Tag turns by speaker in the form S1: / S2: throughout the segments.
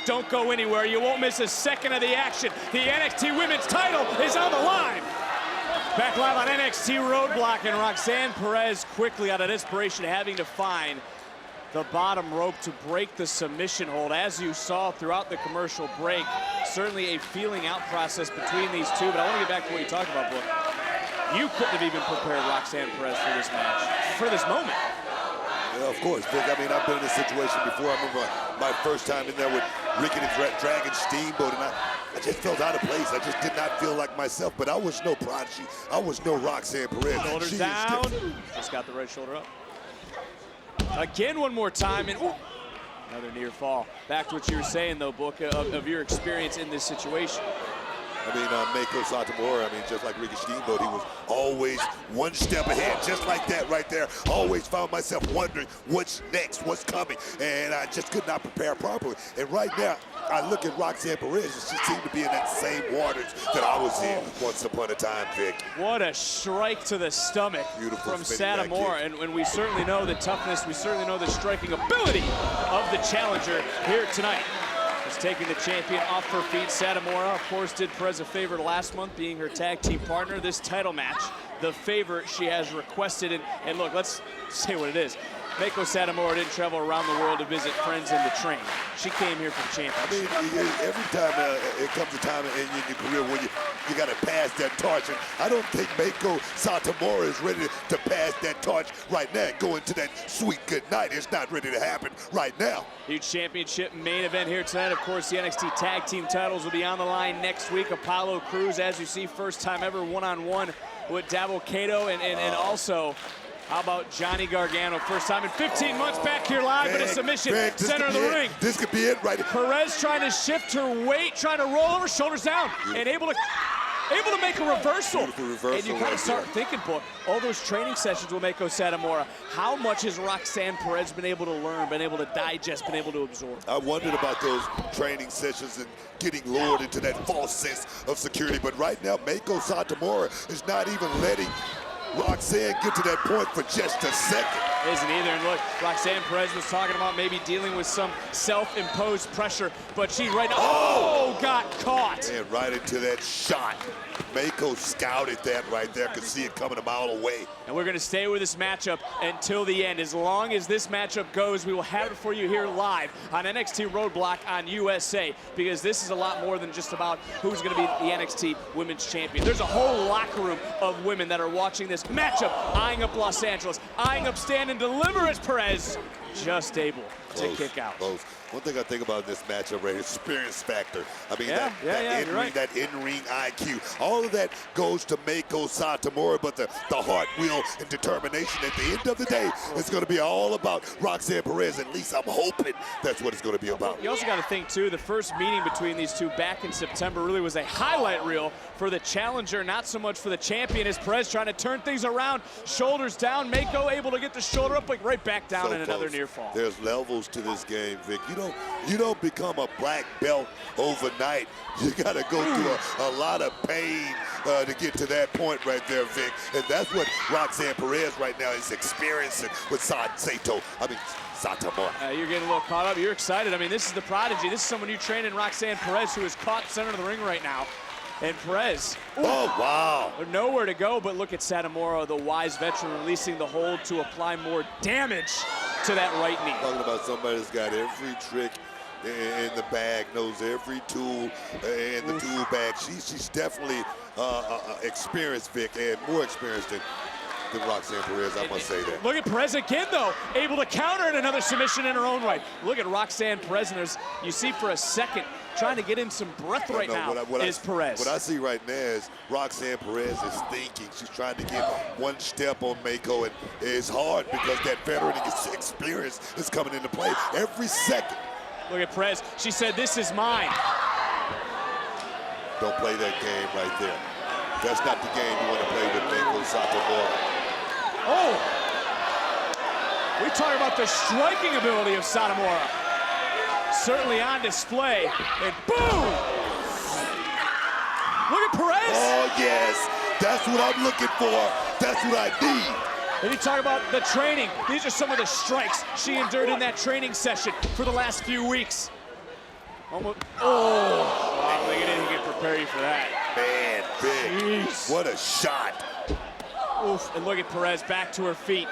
S1: don't go anywhere. You won't miss a second of the action. The NXT Women's title is on the line. Back live on NXT Roadblock, and Roxanne Perez quickly out of desperation having to find the bottom rope to break the submission hold. As you saw throughout the commercial break, certainly a feeling out process between these two, but I want to get back to what you talked about, Book. You couldn't have even prepared Roxanne Perez for this match, for this moment.
S2: Yeah, of course, Vic. I mean, I've been in this situation before. I remember my first time in there with Ricky the Dragon Steamboat, and I just felt out of place. I just did not feel like myself, but I was no prodigy. I was no Roxanne Perez.
S1: Shoulders down. Just got the right shoulder up. Again, one more time, and ooh, another near fall. Back to what you were saying, though, Book, of your experience in this situation.
S2: I mean, Meiko Satomura, I mean, just like Ricky Steamboat, he was always one step ahead, just like that right there. Always found myself wondering what's next, what's coming, and I just could not prepare properly. And right now, I look at Roxanne Perez, and she seemed to be in that same waters that I was in once upon a time, Vic.
S1: What a strike to the stomach from Satomura, and we certainly know the toughness, we certainly know the striking ability of the challenger here tonight. Is taking the champion off her feet. Satomura, of course, did Perez a favor last month, being her tag team partner. This title match, the favor she has requested. And look, let's say what it is. Meiko Satomura didn't travel around the world to visit friends and to train. She came here for the championship.
S2: I mean, every time it comes a time in your career where you got to pass that torch, and I don't think Meiko Satomura is ready to pass that torch right now. Go into that sweet good night. It's not ready to happen right now.
S1: Huge championship main event here tonight. Of course, the NXT Tag Team titles will be on the line next week. Apollo Crews, as you see, first time ever one-on-one with Davo Kato, and also, how about Johnny Gargano? First time in 15 months back here live in a submission, center of the ring.
S2: This could be it right here.
S1: Perez trying to shift her weight, trying to roll over, shoulders down, and able to make a reversal. And you kind of start thinking, boy, all those training sessions with Meiko Satomura, how much has Roxanne Perez been able to learn, been able to digest, been able to absorb?
S2: I wondered about those training sessions and getting lured into that false sense of security. But right now, Meiko Satomura is not even letting Roxanne get to that point for just a second.
S1: Isn't either. And look, Roxanne Perez was talking about maybe dealing with some self-imposed pressure, but she right now, got caught.
S2: And right into that shot. Meiko scouted that right there, could see it coming a mile away.
S1: And we're gonna stay with this matchup until the end. As long as this matchup goes, we will have it for you here live on NXT Roadblock on USA, because this is a lot more than just about who's gonna be the NXT Women's Champion. There's a whole locker room of women that are watching this matchup, eyeing up Los Angeles, eyeing up Stand and Deliver as Perez just able to kick out.
S2: Close. One thing I think about this matchup right here, experience factor. I mean, that in-ring IQ. All of that goes to Meiko Satomura, but the heart, will, and determination at the end of the day is going to be all about Roxanne Perez. At least I'm hoping that's what it's going to be about.
S1: You also got to think, too, the first meeting between these two back in September really was a highlight reel for the challenger, not so much for the champion, as Perez trying to turn things around, shoulders down, Meiko able to get the shoulder up, but right back down in another near fall.
S2: There's levels to this game, Vic. You don't become a black belt overnight. You got to go through a lot of pain to get to that point right there, Vic. And that's what Roxanne Perez right now is experiencing with Satomura.
S1: You're getting a little caught up. You're excited. I mean, this is the prodigy. This is someone you train in, Roxanne Perez, who is caught center of the ring right now. And Perez, nowhere to go, but look at Satomura, the wise veteran, releasing the hold to apply more damage to that right knee.
S2: Talking about somebody that's got every trick in the bag, knows every tool in the tool bag. She's definitely experienced, Vic, and more experienced than Roxanne Perez, I must say that.
S1: Look at Perez again, though, able to counter in another submission in her own right. Look at Roxanne Perez, and you see for a second, trying to get in some breath right now is Perez.
S2: What I see right now is Roxanne Perez is thinking. She's trying to get one step on Meiko, and it's hard because that veteran experience is coming into play every second.
S1: Look at Perez. She said, "This is mine."
S2: Don't play that game right there. That's not the game you want to play with Meiko Satomura.
S1: We talk about the striking ability of Satomura. Certainly on display, and boom! Look at Perez!
S2: Oh, yes, that's what I'm looking for. That's what I need.
S1: And you talk about the training. These are some of the strikes she endured in that training session for the last few weeks. Almost. Oh, I don't think anything can prepare you for that.
S2: Man, big.
S1: Jeez.
S2: What a shot.
S1: Oof, and look at Perez back to her feet.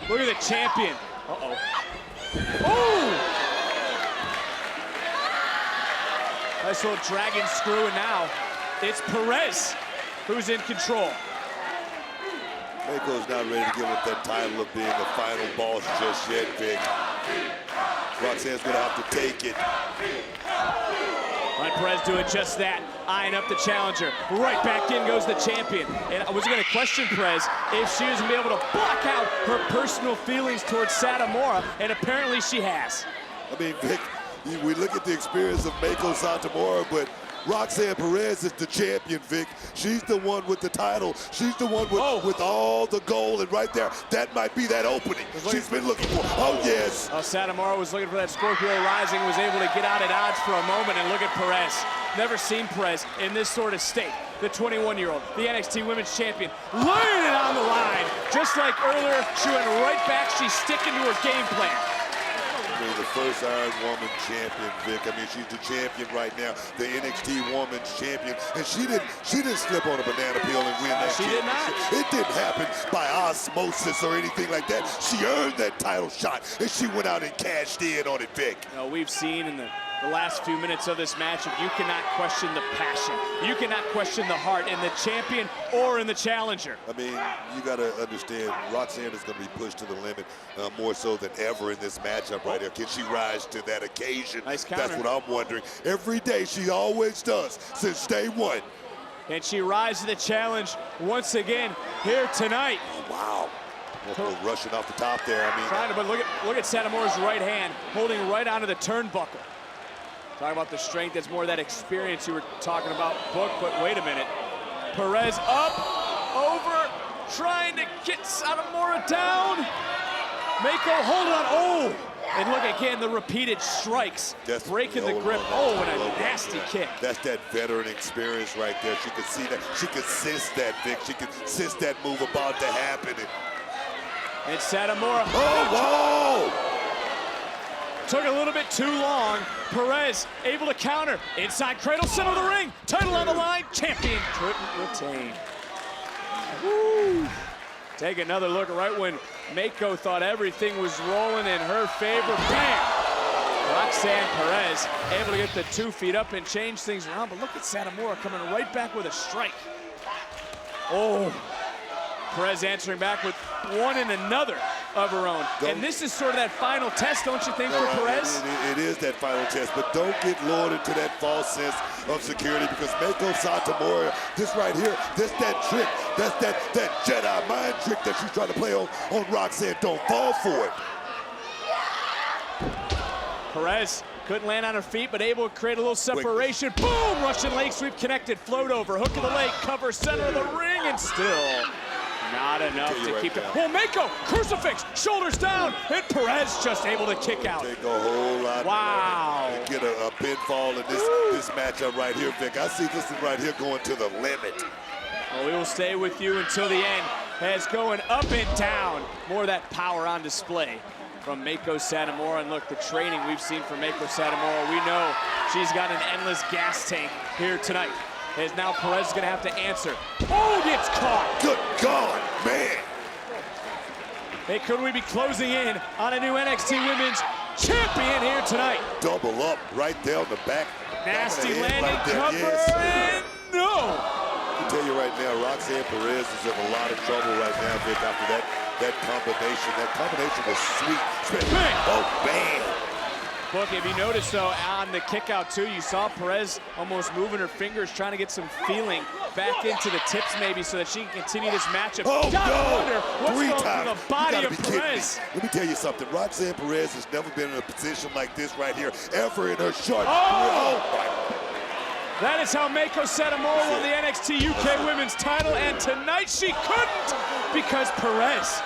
S1: Look at the champion. Uh-oh. Oh! Nice little dragon screw, and now it's Perez who's in control.
S2: Mako's not ready to give up that title of being the final boss just yet, Vic. Roxanne's gonna have to take it.
S1: And Perez doing just that, eyeing up the challenger. Right back in goes the champion. And I was gonna question Perez if she was gonna be able to block out her personal feelings towards Satomura, and apparently she has.
S2: I mean, Vic, we look at the experience of Meiko Satomura, but Roxanne Perez is the champion, Vic. She's the one with the title. She's the one with all the gold, and right there, that might be that opening she's been looking for. Oh, yes.
S1: Satomura was looking for that Scorpio Rising, was able to get out at odds for a moment, and look at Perez. Never seen Perez in this sort of state. The 21-year-old, the NXT Women's Champion, laying it on the line. Just like earlier, she went right back. She's sticking to her game plan.
S2: I mean, the first Iron Woman champion, Vic. I mean, she's the champion right now, the NXT Women's Champion, and she didn't slip on a banana peel and win that
S1: She did not.
S2: It didn't happen by osmosis or anything like that. She earned that title shot, and she went out and cashed in on it, Vic.
S1: You know, we've seen in the last few minutes of this matchup, you cannot question the passion. You cannot question the heart in the champion or in the challenger.
S2: I mean, you got to understand, Roxanne is going to be pushed to the limit more so than ever in this matchup right here. Can she rise to that occasion?
S1: Nice counter.
S2: That's what I'm wondering. Every day, she always does since day one.
S1: Can she rise to the challenge once again here tonight?
S2: Wow. Well, rushing off the top there. I mean,
S1: trying to, but look at Satomura's right hand holding right onto the turnbuckle. Talking about the strength, that's more that experience you were talking about, Book, but wait a minute. Perez up, over, trying to get Satomura down. Meiko holding on, oh! And look again, the repeated strikes, breaking the grip. Oh, and a nasty kick.
S2: That's that veteran experience right there. She could see that, she could sense that, Vic. She could sense that move about to happen.
S1: And Satomura.
S2: Oh, whoa!
S1: Took a little bit too long. Perez able to counter. Inside cradle, center of the ring. Title on the line. Champion couldn't retain. Woo. Take another look right when Meiko thought everything was rolling in her favor. Bam! Roxanne Perez able to get the 2 feet up and change things around. But look at Satomura coming right back with a strike. Oh. Perez answering back with one and another of her own. And this is sort of that final test, don't you think, for Perez?
S2: It is that final test, but don't get lured into that false sense of security, because Meiko Satomura, this right here, that's that trick, that's that Jedi mind trick that she's trying to play on Roxanne. Don't fall for it.
S1: Perez couldn't land on her feet, but able to create a little separation. Boom! Russian leg sweep connected, float over, hook of the leg, cover center of the ring, and still not enough to keep it. Well, Meiko, crucifix, shoulders down, and Perez just able to kick out.
S2: Take a whole lot.
S1: Wow.
S2: And get a pinfall in this matchup right here, Vic. I see this one right here going to the limit.
S1: Well, we will stay with you until the end, as going up and down. More of that power on display from Meiko Satomura. And look, the training we've seen from Meiko Satomura, we know she's got an endless gas tank here tonight. As now Perez is going to have to answer. Oh, gets caught.
S2: Good God, man.
S1: Hey, could we be closing in on a new NXT Women's Champion here tonight?
S2: Double up right there on the back.
S1: Nasty landing
S2: right
S1: cover, and no.
S2: I tell you right now, Roxanne Perez is in a lot of trouble right now, Vic, after that combination. That combination was sweet. Oh, man.
S1: Look, if you notice, though, on the kick out, too, you saw Perez almost moving her fingers, trying to get some feeling back into the tips, maybe, so that she can continue this matchup.
S2: Oh,
S1: gotta
S2: no!
S1: wonder what's
S2: 3
S1: going
S2: times.
S1: through the body of Perez.
S2: Let me tell you something. Roxanne Perez has never been in a position like this right here, ever in her short.
S1: That is how Meiko Satomura won the NXT UK Women's title, and tonight she couldn't, because Perez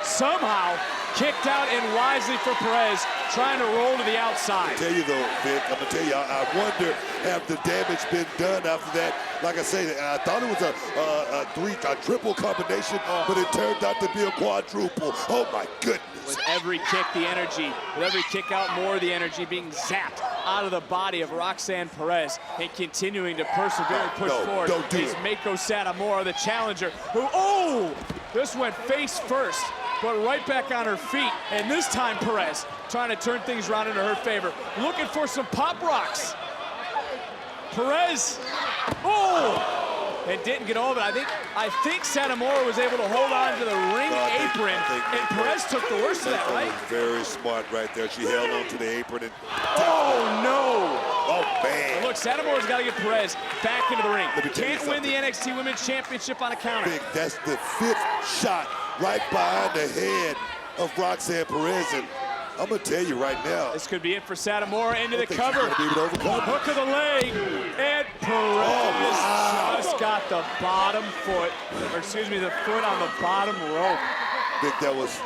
S1: somehow Kicked out and wisely for Perez, trying to roll to the outside.
S2: I tell you though, Vic, I'm gonna tell you, I wonder have the damage been done after that. Like I say, I thought it was a triple combination, but it turned out to be a quadruple. Oh my goodness.
S1: With every kick, the energy, with every kick out, more of the energy being zapped out of the body of Roxanne Perez, and continuing to persevere and push forward.
S2: Don't do
S1: is
S2: it.
S1: Meiko Satomura, the challenger, who, this went face first, but right back on her feet. And this time Perez trying to turn things around into her favor. Looking for some pop rocks. Perez, and didn't get over it. I think Satomura was able to hold on to the ring apron, and Perez took the worst of that, right?
S2: Very smart right there. She held on to the apron and...
S1: Oh, no.
S2: Oh, man.
S1: Look, Satomura's got to get Perez back into the ring.
S2: Let me tell you
S1: Can't win the NXT Women's Championship on a counter.
S2: Big, that's the 5th shot right behind the head of Roxanne Perez. And I'm going to tell you right now.
S1: This could be it for Satomura into the cover.
S2: Be able to overcome.
S1: Hook of the leg, and Perez just got the bottom foot, or excuse me, the foot on the bottom rope.
S2: Big, that was...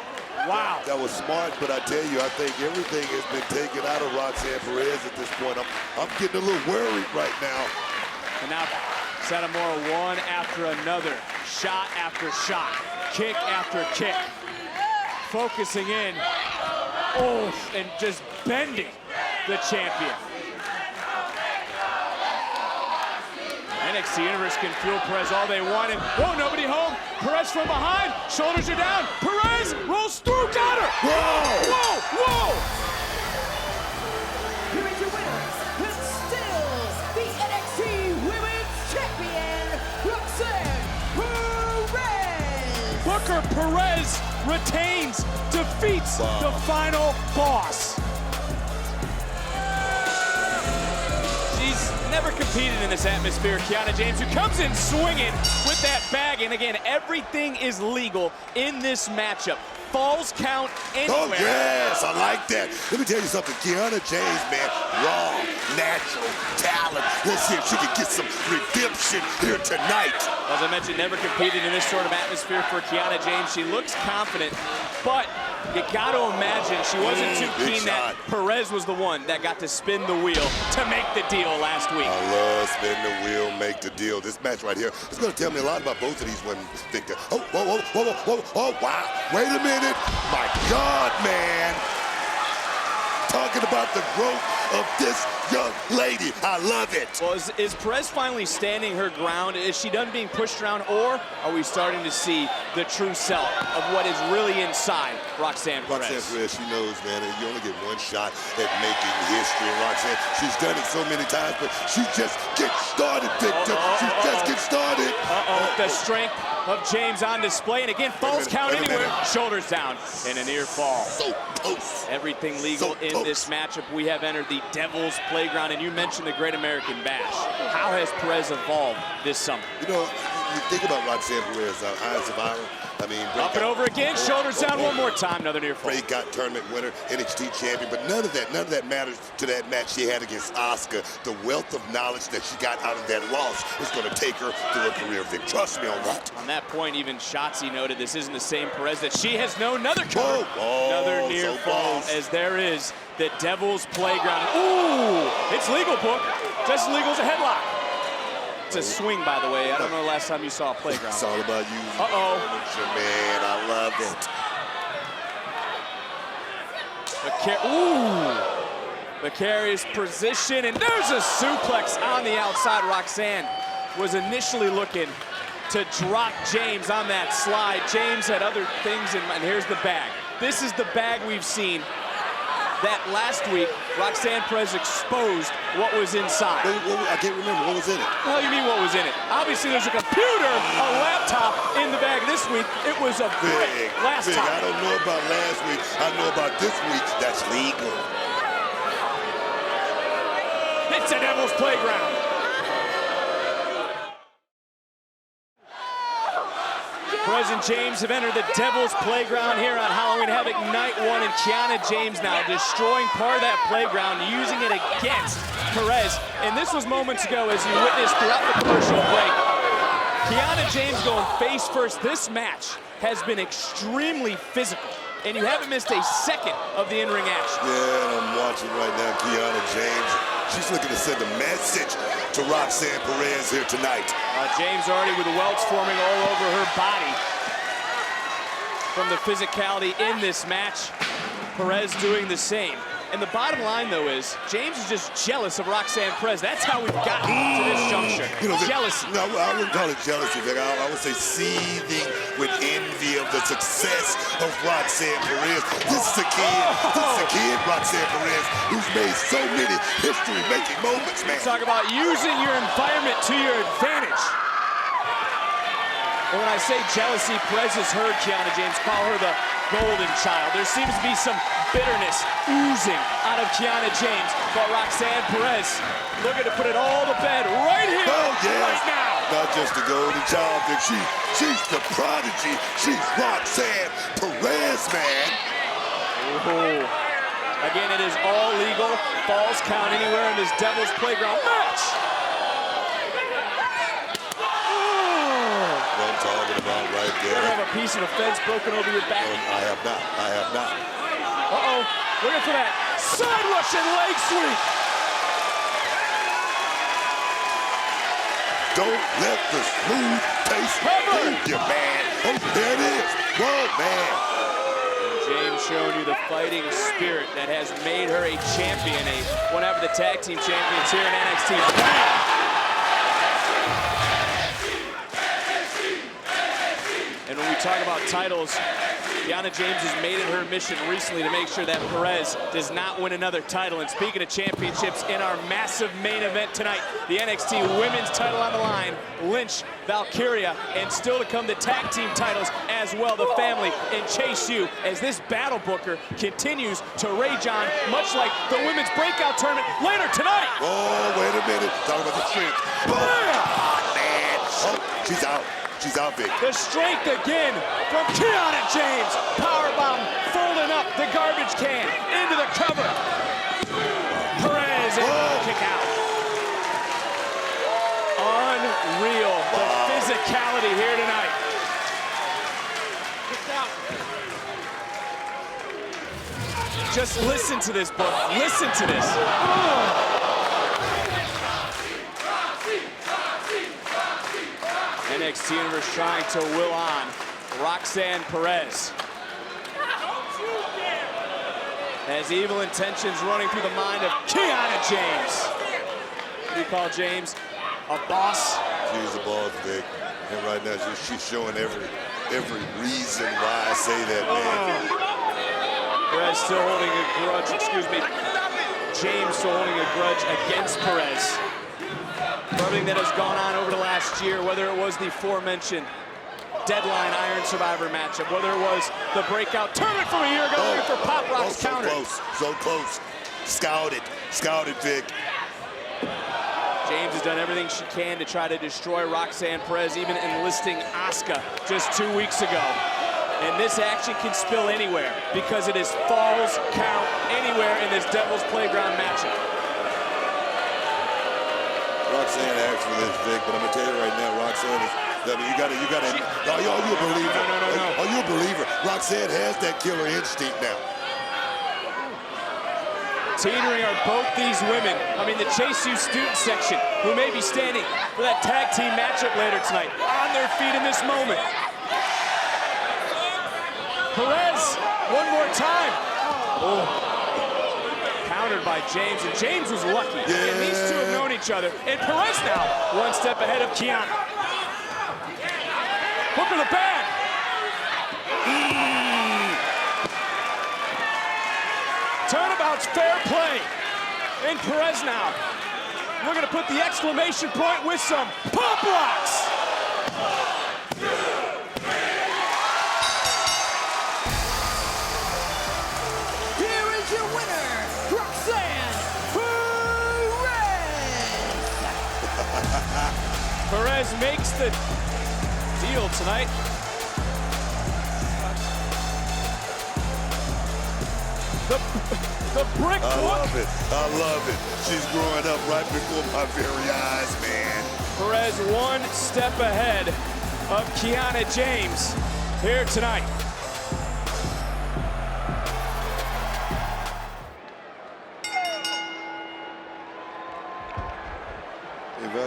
S1: Wow.
S2: That was smart, but I tell you, I think everything has been taken out of Roxanne Perez at this point. I'm getting a little worried right now.
S1: And now Satomura one after another, shot after shot, kick after kick, focusing in, and just bending the champion. NXT Universe can fuel Perez all they want, and nobody home. Perez from behind, shoulders are down. Perez rolls through, got her. Whoa!
S3: Here is your winner, and still the NXT Women's Champion, Roxanne Perez.
S1: Booker Perez retains, defeats the final boss. She's never competed in this atmosphere. Kiana James, who comes in swinging with that bag, and again, everything is legal in this matchup. Falls count anywhere.
S2: Oh, yes, I like that. Let me tell you something. Kiana James, man, raw, natural talent. Let's see if she can get some redemption here tonight.
S1: As I mentioned, never competed in this sort of atmosphere for Kiana James. She looks confident, but you got to imagine she wasn't too keen that Perez was the one that got to spin the wheel to make the deal last week.
S2: I love spin the wheel, make the deal. This match right here is going to tell me a lot about both of these women, Victor. Oh, wow. Wait a minute. My God, man. Talking about the growth of this young lady. I love it.
S1: Well, is Perez finally standing her ground? Is she done being pushed around, or are we starting to see the true self of what is really inside Roxanne Perez?
S2: Roxanne Perez, she knows, man, that you only get one shot at making history. Roxanne, she's done it so many times, but she just gets started, Victor. She just gets started.
S1: The strength of James on display, and again, falls count anywhere. Shoulders down, and a near fall.
S2: So close.
S1: Everything legal in this matchup. We have entered the Devil's Playground, and you mentioned the Great American Bash. How has Perez evolved this summer?
S2: You know, you think about Roxanne Perez, Eyes of Iron. I mean,
S1: up and over again, shoulders down one more time, another near fall.
S2: Bray got tournament winner, NXT champion, but none of that matters to that match she had against Asuka. The wealth of knowledge that she got out of that loss is going to take her through her career, Vic. Trust me on that.
S1: On that point, even Shotzi noted this isn't the same Perez that she has known. Another cover, another near fall, as there is the Devil's Playground. Ooh, it's legal, Book. Just as legal as a headlock. It's a swing, by the way. I don't know the last time you saw a playground.
S2: It's all about you. Man, I love
S1: it. Precarious position, and there's a suplex on the outside. Roxanne was initially looking to drop James on that slide. James had other things in mind. Here's the bag. This is the bag we've seen. That last week, Roxanne Perez exposed what was inside.
S2: I can't remember. What was in it?
S1: Well, you mean what was in it? Obviously, there's a computer, a laptop in the bag this week. It was a brick last time.
S2: I don't know about last week. I know about this week. That's legal.
S1: It's a Devil's Playground. Perez and James have entered the Devil's Playground here on Halloween Havoc Night 1, and Kiana James now destroying part of that playground, using it against Perez. And this was moments ago, as you witnessed throughout the commercial break. Kiana James going face first. This match has been extremely physical. and you haven't missed a second of the in-ring action.
S2: Yeah, and I'm watching right now Kiana James. She's looking to send a message to Roxanne Perez here tonight.
S1: James already with welts forming all over her body from the physicality in this match. Perez doing the same. And the bottom line, though, is James is just jealous of Roxanne Perez. That's how we've gotten to this juncture. Jealousy.
S2: No, I wouldn't call it jealousy, Vic. I would say seething with envy of the success of Roxanne Perez. This is a kid, Roxanne Perez, who's made so many history-making moments, man.
S1: Talk about using your environment to your advantage. And when I say jealousy, Perez has heard Kiana James call her the golden child. There seems to be some bitterness oozing out of Kiana James, but Roxanne Perez looking to put it all to bed right here, right now.
S2: Not just the golden child, Vic. She's the prodigy. She's Roxanne Perez, man.
S1: Ooh. Again, it is all legal. Falls count anywhere in this Devil's Playground match.
S2: Talking about right there.
S1: You have a piece of the fence broken over your back.
S2: I have not. I have not.
S1: Uh-oh. Looking for that side Russian leg sweep.
S2: Don't let the smooth taste fool you, man. Oh, there it is. Whoa, man.
S1: James showing you the fighting spirit that has made her a champion, one half of the tag team champions here in NXT. And when we talk about titles, Kiana James has made it her mission recently to make sure that Perez does not win another title. And speaking of championships, in our massive main event tonight, the NXT Women's title on the line, Lynch, Valkyria, and still to come the tag team titles as well, the family and Chase U, as this battle booker continues to rage on, much like the women's breakout tournament later tonight.
S2: Oh, wait a minute. Talking about the strength. Oh, man. Oh, she's out. She's out, Vic.
S1: The strength again from Kiana James. Powerbomb folding up the garbage can into the cover. Perez and kick out. Unreal. The physicality here tonight. Just listen to this, book. Listen to this. NXT Universe trying to will on Roxanne Perez. As evil intentions running through the mind of Kiana James. What do you call James? A boss?
S2: She's a boss, Vic. And right now she's showing every reason why I say that, man.
S1: Perez still holding a grudge, excuse me. James still holding a grudge against Perez. Everything that has gone on over the last year, whether it was the aforementioned Deadline Iron Survivor matchup, whether it was the breakout tournament from a year ago looking for Pop Rock's counter.
S2: So close. Scouted, Vic.
S1: James has done everything she can to try to destroy Roxanne Perez, even enlisting Asuka just 2 weeks ago. And this action can spill anywhere because it is falls count anywhere in this Devil's Playground matchup.
S2: Roxanne asked for this, Vic, but I'm gonna tell you right now, Roxanne is. I mean, you gotta. Are you a believer?
S1: No.
S2: Are you a believer? Roxanne has that killer instinct now.
S1: Teetering are both these women. I mean, the Chase U student section, who may be standing for that tag team matchup later tonight, on their feet in this moment. Perez, one more time. Oh. Countered by James, and James was lucky.
S2: Yeah.
S1: And these two have known each other. And Perez now, one step ahead of Kiana. Hook in the bag. Turnabout's fair play. And Perez now, we're gonna put the exclamation point with some pop rocks. Perez makes the deal tonight. The brick
S2: I love it. She's growing up right before my very eyes, man.
S1: Perez one step ahead of Kiana James here tonight.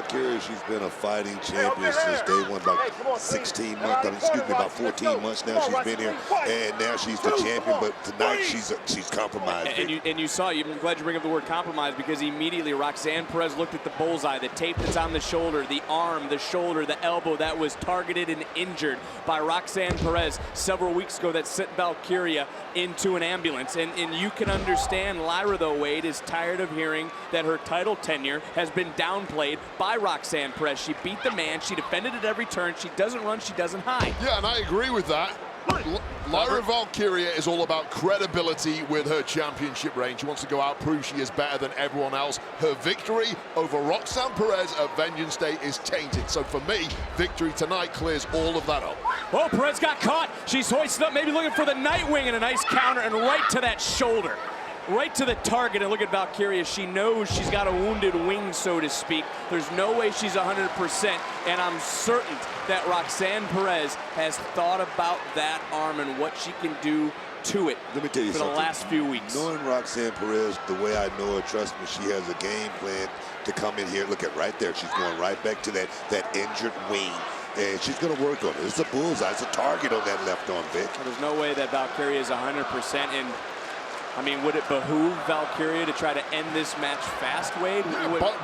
S2: Valkyria, she's been a fighting champion since day one, about 16 months, about 14 months now she's been here, and now she's the champion, but tonight she's compromised.
S1: And you saw, I'm glad you bring up the word compromise, because immediately Roxanne Perez looked at the bullseye, the tape that's on the shoulder, the arm, the shoulder, the elbow that was targeted and injured by Roxanne Perez several weeks ago that sent Valkyria into an ambulance. And you can understand Lyra, though, Wade, is tired of hearing that her title tenure has been downplayed by Roxanne Perez. She beat the man. She defended at every turn. She doesn't run. She doesn't hide.
S4: Yeah, and I agree with that. Lyra Valkyria is all about credibility with her championship reign. She wants to go out, prove she is better than everyone else. Her victory over Roxanne Perez at Vengeance Day is tainted. So for me, victory tonight clears all of that up.
S1: Oh, Perez got caught. She's hoisted up, maybe looking for the Nightwing, and a nice counter, and right to that shoulder. Right to the target, and look at Valkyria. She knows she's got a wounded wing, so to speak. There's no way she's 100%, and I'm certain that Roxanne Perez has thought about that arm and what she can do to it.
S2: Let me tell you
S1: for
S2: something.
S1: The last few weeks.
S2: Knowing Roxanne Perez the way I know her, trust me, she has a game plan to come in here. Look at right there. She's going right back to that injured wing. And she's going to work on it. It's a bullseye. It's a target on that left arm, Vic.
S1: Well, there's no way that Valkyria is 100%. And I mean, would it behoove Valkyria to try to end this match fast, Wade?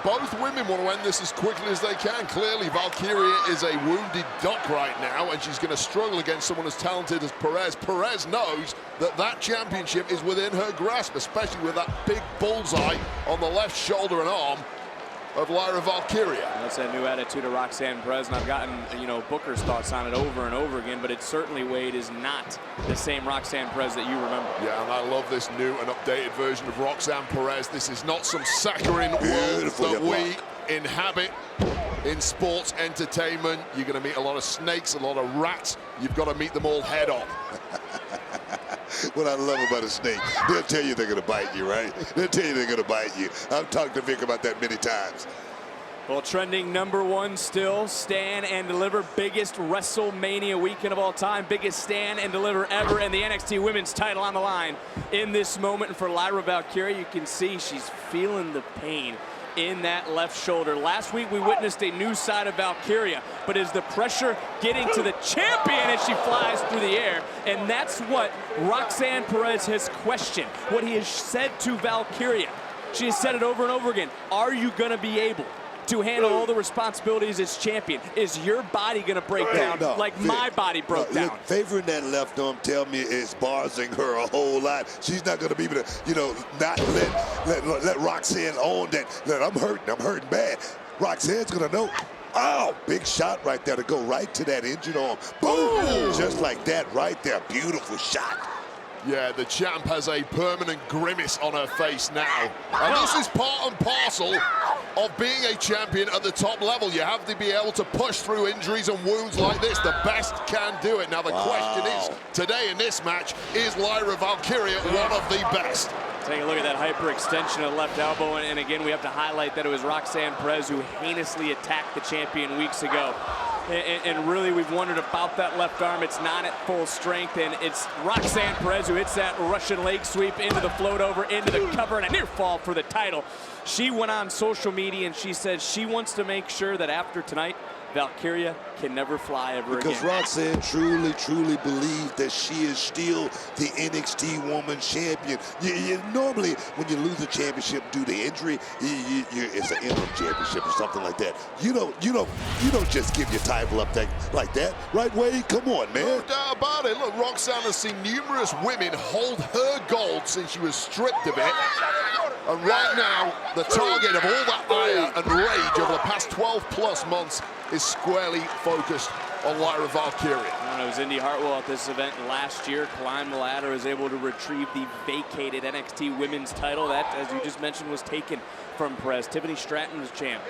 S4: Both women want to end this as quickly as they can. Clearly, Valkyria is a wounded duck right now, and she's going to struggle against someone as talented as Perez. Perez knows that that championship is within her grasp, especially with that big bullseye on the left shoulder and arm of Lyra Valkyria.
S1: That's a new attitude of Roxanne Perez, and I've gotten, Booker's thoughts on it over and over again, but it certainly, Wade, is not the same Roxanne Perez that you remember.
S4: Yeah, and I love this new and updated version of Roxanne Perez. This is not some saccharine world that we inhabit in sports entertainment. You're going to meet a lot of snakes, a lot of rats. You've got to meet them all head on.
S2: What I love about a snake, they'll tell you they're going to bite you, right? They'll tell you they're going to bite you. I've talked to Vic about that many times.
S1: Well, trending #1 still, Stand and Deliver, biggest WrestleMania weekend of all time, biggest Stand and Deliver ever, and the NXT Women's title on the line in this moment. And for Lyra Valkyria, you can see she's feeling the pain in that left shoulder. Last week we witnessed a new side of Valkyria, but is the pressure getting to the champion as she flies through the air? And that's what Roxanne Perez has questioned, what he has said to Valkyria. She has said it over and over again. Are you going to be able to handle all the responsibilities as champion? Is your body going to break down like my body broke down?
S2: Look, favoring that left arm, tell me, is barzing her a whole lot. She's not going to be able to, not let Roxanne own that. I'm hurting bad. Roxanne's going to know. Oh, big shot right there to go right to that injured arm. Boom! Just like that right there. Beautiful shot.
S4: Yeah, the champ has a permanent grimace on her face now. And this is part and parcel of being a champion at the top level. You have to be able to push through injuries and wounds like this. The best can do it. Now the question is, today in this match, is Lyra Valkyria one of the best?
S1: Take a look at that hyperextension of the left elbow, and again, we have to highlight that it was Roxanne Perez who heinously attacked the champion weeks ago. And really, we've wondered about that left arm. It's not at full strength, and it's Roxanne Perez who hits that Russian leg sweep into the float over, into the cover, and a near fall for the title. She went on social media, and she said she wants to make sure that after tonight, Valkyria can never fly ever again.
S2: Because Roxanne truly believes that she is still the NXT Women's Champion. Normally, when you lose a championship due to injury, it's an interim championship or something like that. You don't just give your title up like that, right, Wade? Come on, man.
S4: No doubt about it. Look, Roxanne has seen numerous women hold her gold since she was stripped of it. And right now, the target of all that ire and rage over the past 12+ months is squarely focused on Lyra Valkyria.
S1: It was Indy Hartwell at this event last year, climbed the ladder, was able to retrieve the vacated NXT Women's title. That, as you just mentioned, was taken from Perez. Tiffany Stratton was champ.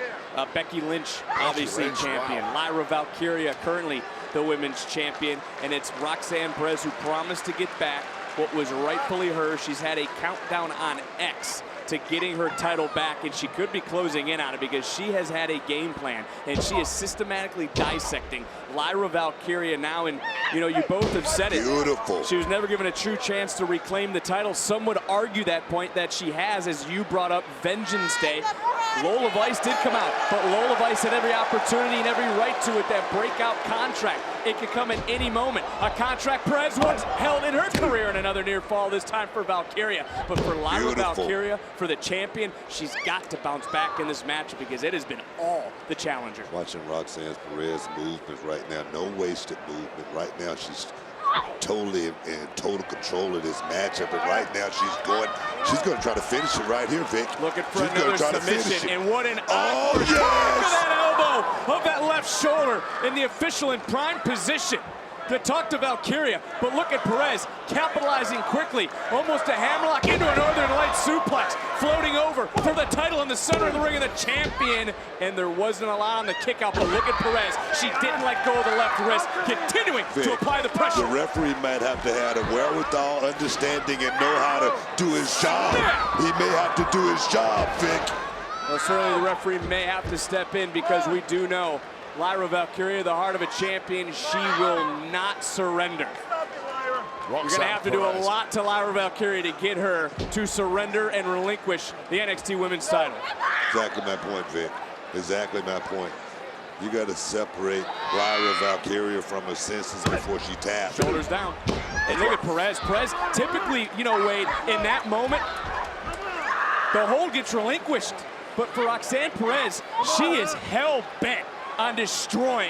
S1: Becky Lynch, obviously champion. Wow. Lyra Valkyria, currently the women's champion. And it's Roxanne Perez who promised to get back what was rightfully hers. She's had a countdown on X to getting her title back, and she could be closing in on it because she has had a game plan, and she is systematically dissecting Lyra Valkyria now. And, you know, you both have said it.
S2: Beautiful.
S1: She was never given a true chance to reclaim the title. Some would argue that point that she has, as you brought up Vengeance Day. Lola Vice did come out, but Lola Vice had every opportunity and every right to it. That breakout contract, it could come at any moment. A contract Perez once held in her career, and another near fall, this time for Valkyria. But for Lyra Valkyria, for the champion, she's got to bounce back in this match because it has been all the challenger.
S2: Watching Roxanne Perez movement right now, no wasted movement. Right now, she's totally in total control of this matchup, and right now she's going to try to finish it right here, Vic.
S1: Looking for another submission, and what an
S2: awkward
S1: of that elbow of that left shoulder, in the official in prime position to talk to Valkyria. But look at Perez capitalizing quickly, almost a hammerlock into a Northern Lights suplex, floating over for the title in the center of the ring of the champion. And there wasn't a lot on the kick out, but look at Perez. She didn't let go of the left wrist, continuing to apply the pressure.
S2: The referee might have to have the wherewithal, understanding, and know how to do his job. He may have to do his job, Vic.
S1: Well, certainly the referee may have to step in, because we do know Lyra Valkyria, the heart of a champion, she will not surrender. You're going to have to do a lot to Lyra Valkyria to get her to surrender and relinquish the NXT Women's title.
S2: Exactly my point, Vic. Exactly my point. You got to separate Lyra Valkyria from her senses before she taps.
S1: Shoulders down. And look at Perez. Perez, typically, you know, Wade, in that moment, the hold gets relinquished. But for Roxanne Perez, she is hell-bent on destroying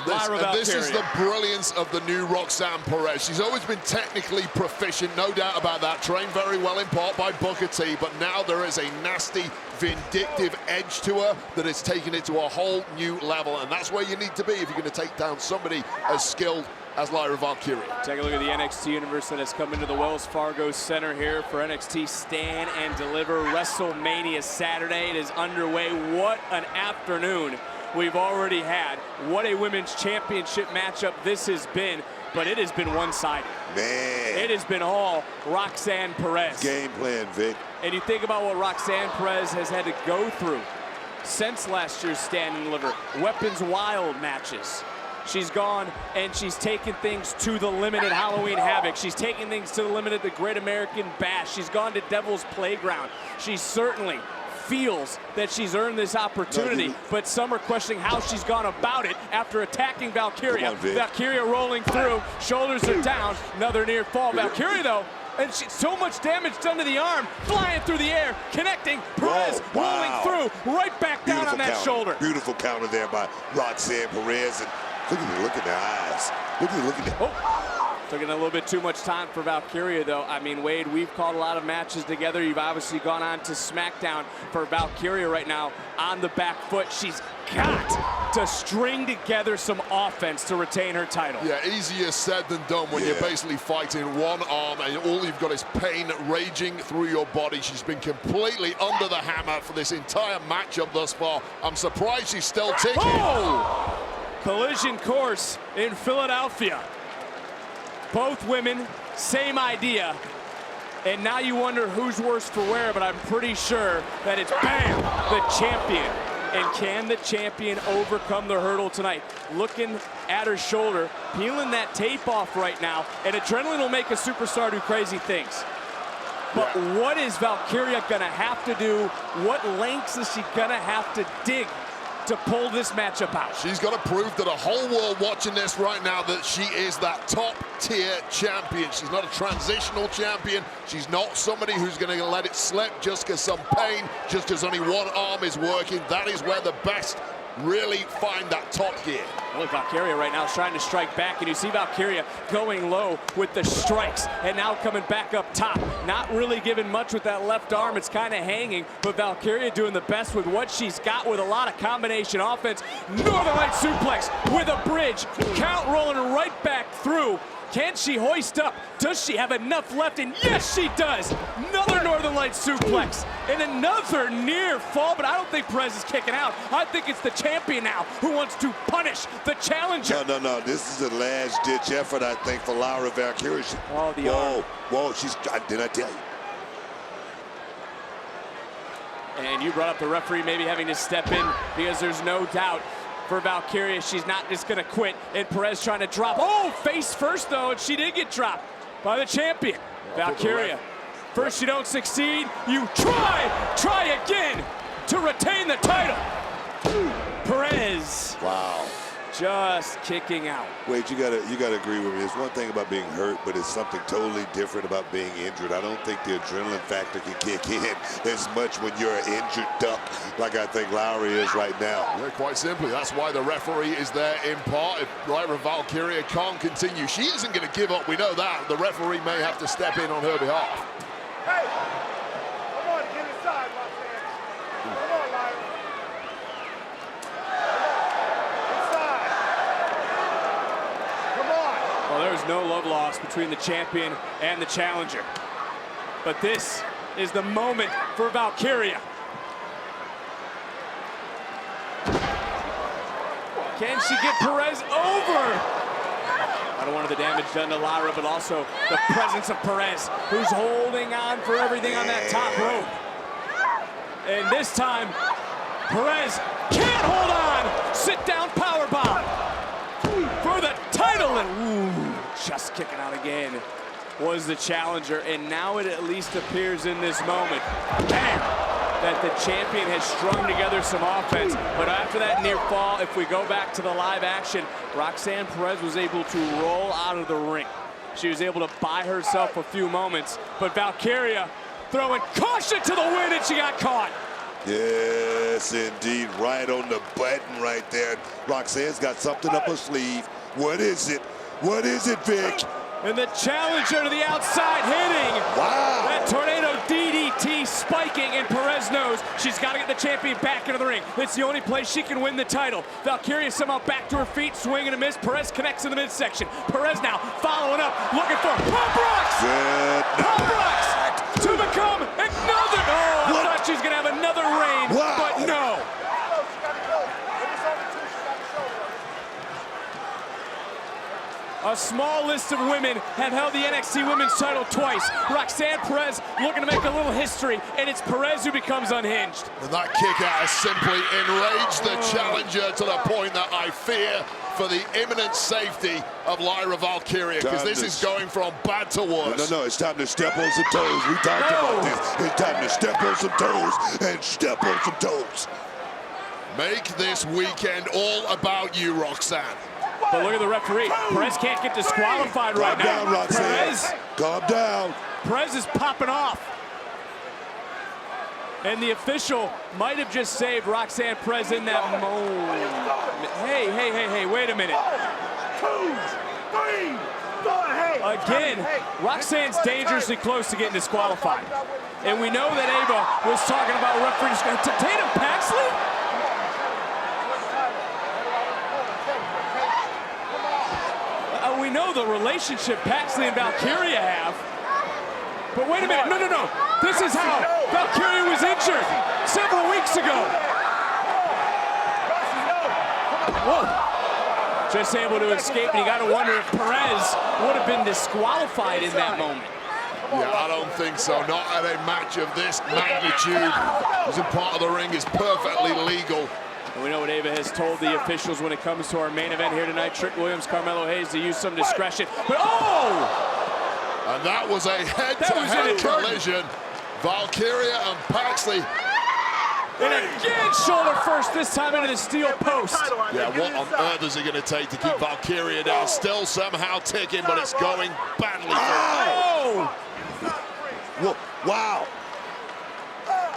S1: Lyra Valkyria.
S4: This is the brilliance of the new Roxanne Perez. She's always been technically proficient, no doubt about that. Trained very well in part by Booker T, but now there is a nasty, vindictive edge to her that is taking it to a whole new level, and that's where you need to be if you're going to take down somebody as skilled as Lyra Valkyria.
S1: Take a look at the NXT universe that has come into the Wells Fargo Center here for NXT Stand and Deliver WrestleMania Saturday. It is underway. What an afternoon we've already had. What a women's championship matchup this has been, but it has been one-sided.
S2: Man.
S1: It has been all Roxanne Perez.
S2: Game plan, Vic.
S1: And you think about what Roxanne Perez has had to go through since last year's Stand and Deliver. Weapons Wild matches. She's gone and she's taken things to the limit at Halloween Havoc. She's taken things to the limit at the Great American Bash. She's gone to Devil's Playground. She certainly feels that she's earned this opportunity, but some are questioning how she's gone about it after attacking Valkyria. Valkyria rolling through, shoulders are down, another near fall. Valkyria, though, and so much damage done to the arm, flying through the air, connecting. Perez rolling through, right back down on that shoulder.
S2: Beautiful counter there by Roxanne Perez. And look at the eyes. Look at the.
S1: Taking a little bit too much time for Valkyria, though. I mean, Wade, we've called a lot of matches together. You've obviously gone on to SmackDown for Valkyria right now on the back foot. She's got to string together some offense to retain her title.
S4: Yeah, easier said than done when you're basically fighting one arm and all you've got is pain raging through your body. She's been completely under the hammer for this entire matchup thus far. I'm surprised she's still ticking.
S1: Oh! Collision course in Philadelphia. Both women, same idea. And now you wonder who's worse for wear, but I'm pretty sure that it's, bam, the champion. And can the champion overcome the hurdle tonight? Looking at her shoulder, peeling that tape off right now, and adrenaline will make a superstar do crazy things. But what is Valkyria gonna have to do? What lengths is she gonna have to dig to pull this matchup out?
S4: She's got to prove to the whole world watching this right now that she is that top-tier champion. She's not a transitional champion. She's not somebody who's going to let it slip just because some pain, just because only one arm is working. That is where the best really find that top gear.
S1: Look, Valkyria right now is trying to strike back, and you see Valkyria going low with the strikes, and now coming back up top. Not really giving much with that left arm. It's kind of hanging, but Valkyria doing the best with what she's got with a lot of combination offense. Northern Lights suplex with a bridge. Count rolling right back through. Can she hoist up? Does she have enough left? And yes, she does. Another Northern Lights suplex and another near fall, but I don't think Perez is kicking out. I think it's the champion now who wants to punish the challenger.
S2: No. This is a last-ditch effort, I think, for Lyra Valkyria.
S1: Oh, the arm.
S2: Whoa, did I tell you?
S1: And you brought up the referee maybe having to step in because there's no doubt for Valkyria, she's not just gonna quit. And Perez trying to drop. Oh, face first though, and she did get dropped by the champion. Valkyria, first you don't succeed, you try again to retain the title. Perez.
S2: Wow.
S1: Just kicking out.
S2: Wade, you gotta agree with me. There's one thing about being hurt, but it's something totally different about being injured. I don't think the adrenaline factor can kick in as much when you're an injured duck like I think Lowry is right now.
S4: Yeah, quite simply, that's why the referee is there in part. If Lyra Valkyria can't continue, she isn't going to give up. We know that. The referee may have to step in on her behalf.
S5: Hey, come on, get inside, Roxanne. Come on, Lyra.
S1: Well, there was no love lost between the champion and the challenger. But this is the moment for Valkyria. Can she get Perez over? I don't want the damage done to Lyra, but also the presence of Perez, who's holding on for everything on that top rope. And this time, Perez can't hold on. Sit down powerbomb for the title. And just kicking out again was the challenger. And now it at least appears in this moment, bam, that the champion has strung together some offense. But after that near fall, if we go back to the live action, Roxanne Perez was able to roll out of the ring. She was able to buy herself a few moments, but Valkyria throwing caution to the wind, and she got caught.
S2: Yes, indeed, right on the button right there. Roxanne's got something up her sleeve. What is it? What is it, Vic?
S1: And the challenger to the outside hitting.
S2: Wow.
S1: That tornado DDT spiking, and Perez knows she's got to get the champion back into the ring. It's the only place she can win the title. Valkyria somehow back to her feet, swing and a miss. Perez connects in the midsection. Perez now following up, looking for Pop Rocks.
S2: Good.
S1: Pop Rocks to become another. Oh, I thought she was going to have another reign, but no. A small list of women have held the NXT Women's title twice. Roxanne Perez looking to make a little history, and it's Perez who becomes unhinged.
S4: And that kick out has simply enraged the challenger to the point that I fear for the imminent safety of Lyra Valkyria, because this is going from bad to worse.
S2: No, it's time to step on some toes. We talked about this. It's time to step on some toes and step on some toes.
S4: Make this weekend all about you, Roxanne.
S1: But look at the referee. Perez can't get disqualified right now.
S2: Calm down, Roxanne.
S1: Perez.
S2: Calm down.
S1: Perez is popping off. And the official might have just saved Roxanne Perez in that moment. Hey, wait a minute.
S5: 2, 3, go ahead.
S1: Again, Roxanne's dangerously close to getting disqualified. And we know that Ava was talking about referees. Tatum Paxley? We know the relationship Paxley and Valkyria have. But wait a minute, no. This is how Valkyria was injured several weeks ago. Whoa. Just able to escape, and you got to wonder if Perez would have been disqualified in that moment.
S4: Yeah, I don't think so. Not at a match of this magnitude. Using part of the ring is perfectly legal.
S1: And we know what Ava has told the officials when it comes to our main event here tonight. Trick Williams, Carmelo Hayes, to use some discretion. But
S4: And that was a head-to-head collision. Valkyria and Paxley.
S1: And again, shoulder first, this time into the steel post.
S4: Yeah, what on earth is it going to take to keep Valkyria down? Still somehow ticking, but it's going badly for her.
S2: Whoa. Wow.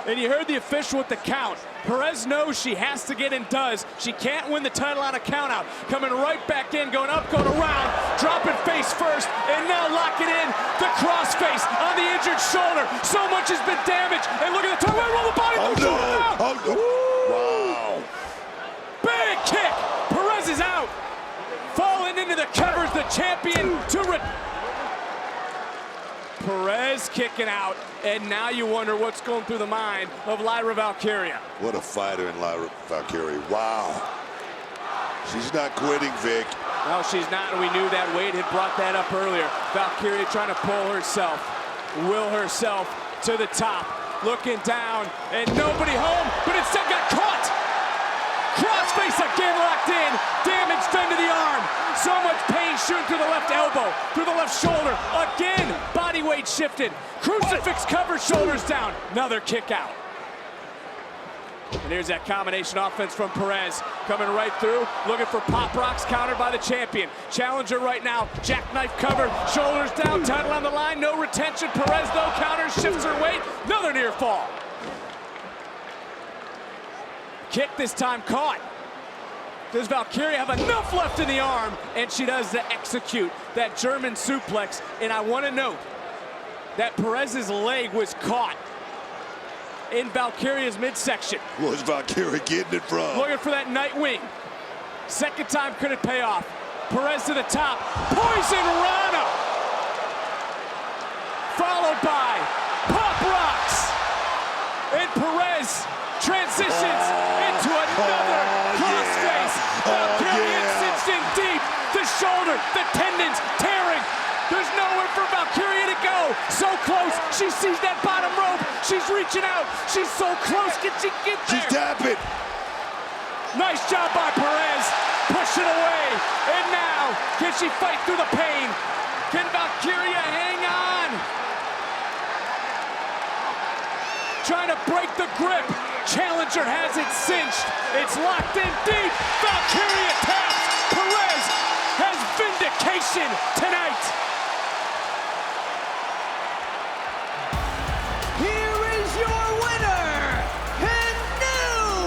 S1: And you heard the official with the count. Perez knows she has to get and does. She can't win the title on a count out. Coming right back in, going up, going around, dropping face first, and now locking in the crossface on the injured shoulder. So much has been damaged. And look at the toe, roll the body.
S2: Oh, no. Wow.
S1: Big kick. Perez is out. Falling into the covers, the champion to Perez kicking out, and now you wonder what's going through the mind of Lyra Valkyria.
S2: What a fighter in Lyra Valkyria. Wow. She's not quitting, Vic.
S1: No, she's not, and we knew that. Wade had brought that up earlier. Valkyria trying to pull herself, will herself to the top. looking down, and nobody home, but instead got caught. Crossface again locked in, damage done to the arm. So much pain shooting through the left elbow, through the left shoulder. Again, body weight shifted. Crucifix covered, shoulders down. Another kick out. And here's that combination offense from Perez. Coming right through, looking for pop rocks, countered by the champion. Challenger right now, jackknife covered, shoulders down, title on the line, no retention. Perez though counters, shifts her weight, another near fall. Kick this time caught. Does Valkyria have enough left in the arm? And she does to execute that German suplex. And I want to note that Perez's leg was caught in Valkyria's midsection.
S2: Where's Valkyria getting it from?
S1: Looking for that Nightwing. Second time couldn't pay off. Perez to the top. Poison Rana. Followed by Pop Rocks. And Perez transitions into another crossface. Valkyria cinched in deep. The shoulder, the tendons tearing. There's nowhere for Valkyria to go. So close. She sees that bottom rope. She's reaching out. She's so close. Can she get there?
S2: She's tapping.
S1: Nice job by Perez. Push it away. And now, can she fight through the pain? Can Valkyria hang on? Trying to break the grip. Challenger has it cinched. It's locked in deep. Valkyria taps. Perez has vindication tonight.
S3: Here is your winner and new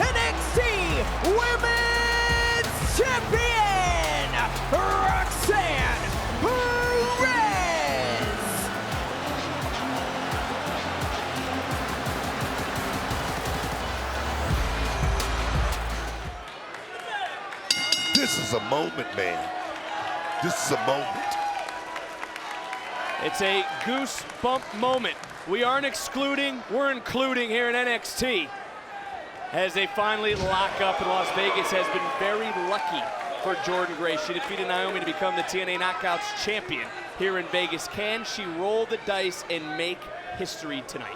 S3: NXT Women's Champion, Roxanne Perez.
S2: This is a moment, man. This is a moment.
S1: It's a goosebump moment. We aren't excluding, we're including here in NXT. As they finally lock up in Las Vegas, has been very lucky for Jordynne Grace. She defeated Naomi to become the TNA Knockouts champion here in Vegas. Can she roll the dice and make history tonight?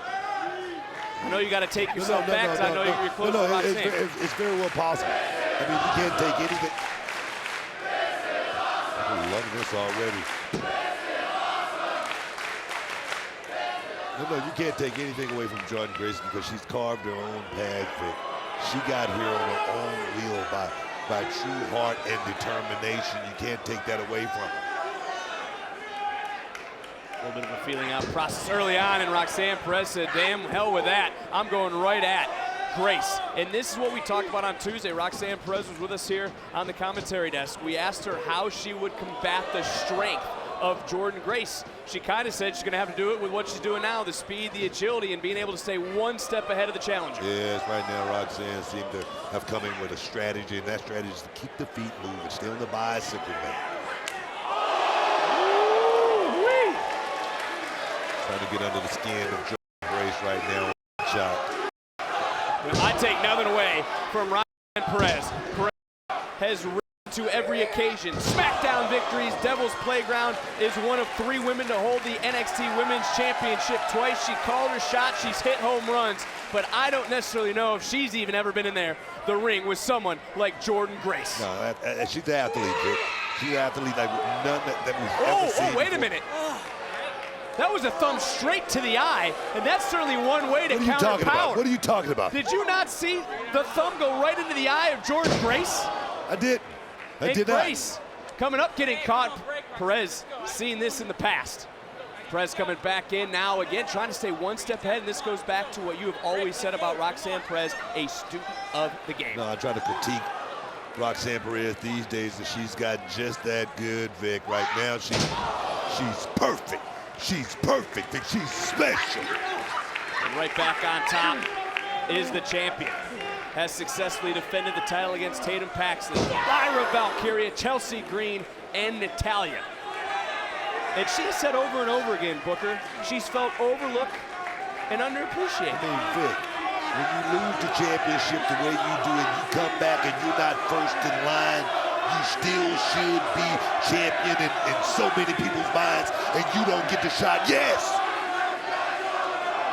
S1: I know you got to take yourself back, because I know you're close to Roxanne.
S2: It's very well possible. I mean, you can't take anything. I'm loving this already. No, you can't take anything away from Jordynne Grace because she's carved her own path. She got here on her own wheel by true heart and determination. You can't take that away from her.
S1: A little bit of a feeling out process early on, and Roxanne Perez said, damn hell with that. I'm going right at Grace. And this is what we talked about on Tuesday. Roxanne Perez was with us here on the commentary desk. We asked her how she would combat the strength of Jordynne Grace. She kind of said she's going to have to do it with what she's doing now, the speed, the agility, and being able to stay one step ahead of the challenger.
S2: Yes, right now Roxanne seemed to have come in with a strategy, and that strategy is to keep the feet moving, stay on the bicycle, man. Trying to get under the skin of Jordynne Grace right now. Shot.
S1: I take nothing away from Roxanne Perez. Perez has risen to every occasion. SmackDown victories, Devil's Playground is one of 3 women to hold the NXT Women's Championship twice. She called her shot, she's hit home runs, but I don't necessarily know if she's even ever been in the ring with someone like Jordynne Grace.
S2: No, she's an athlete, Vic. She's an athlete like none that we've ever seen.
S1: Oh, wait a minute. That was a thumb straight to the eye, and that's certainly one way to counter power.
S2: What are you talking about?
S1: Did you not see the thumb go right into the eye of Jordynne Grace?
S2: I did. I did
S1: Grace coming up, getting caught. Perez seen this in the past. Perez coming back in now again, trying to stay one step ahead, and this goes back to what you have always said about Roxanne Perez, a student of the game.
S2: No, I try to critique Roxanne Perez these days, that she's got just that good, Vic. Right now, she's perfect. She's perfect, and she's special.
S1: And right back on top is the champion. Has successfully defended the title against Tatum Paxley, Lyra Valkyria, Chelsea Green, and Natalya. And she has said over and over again, Booker, she's felt overlooked and underappreciated.
S2: I mean, Vic, when you lose the championship the way you do and you come back and you're not first in line, you still should be champion in so many people's minds, and you don't get the shot. Yes!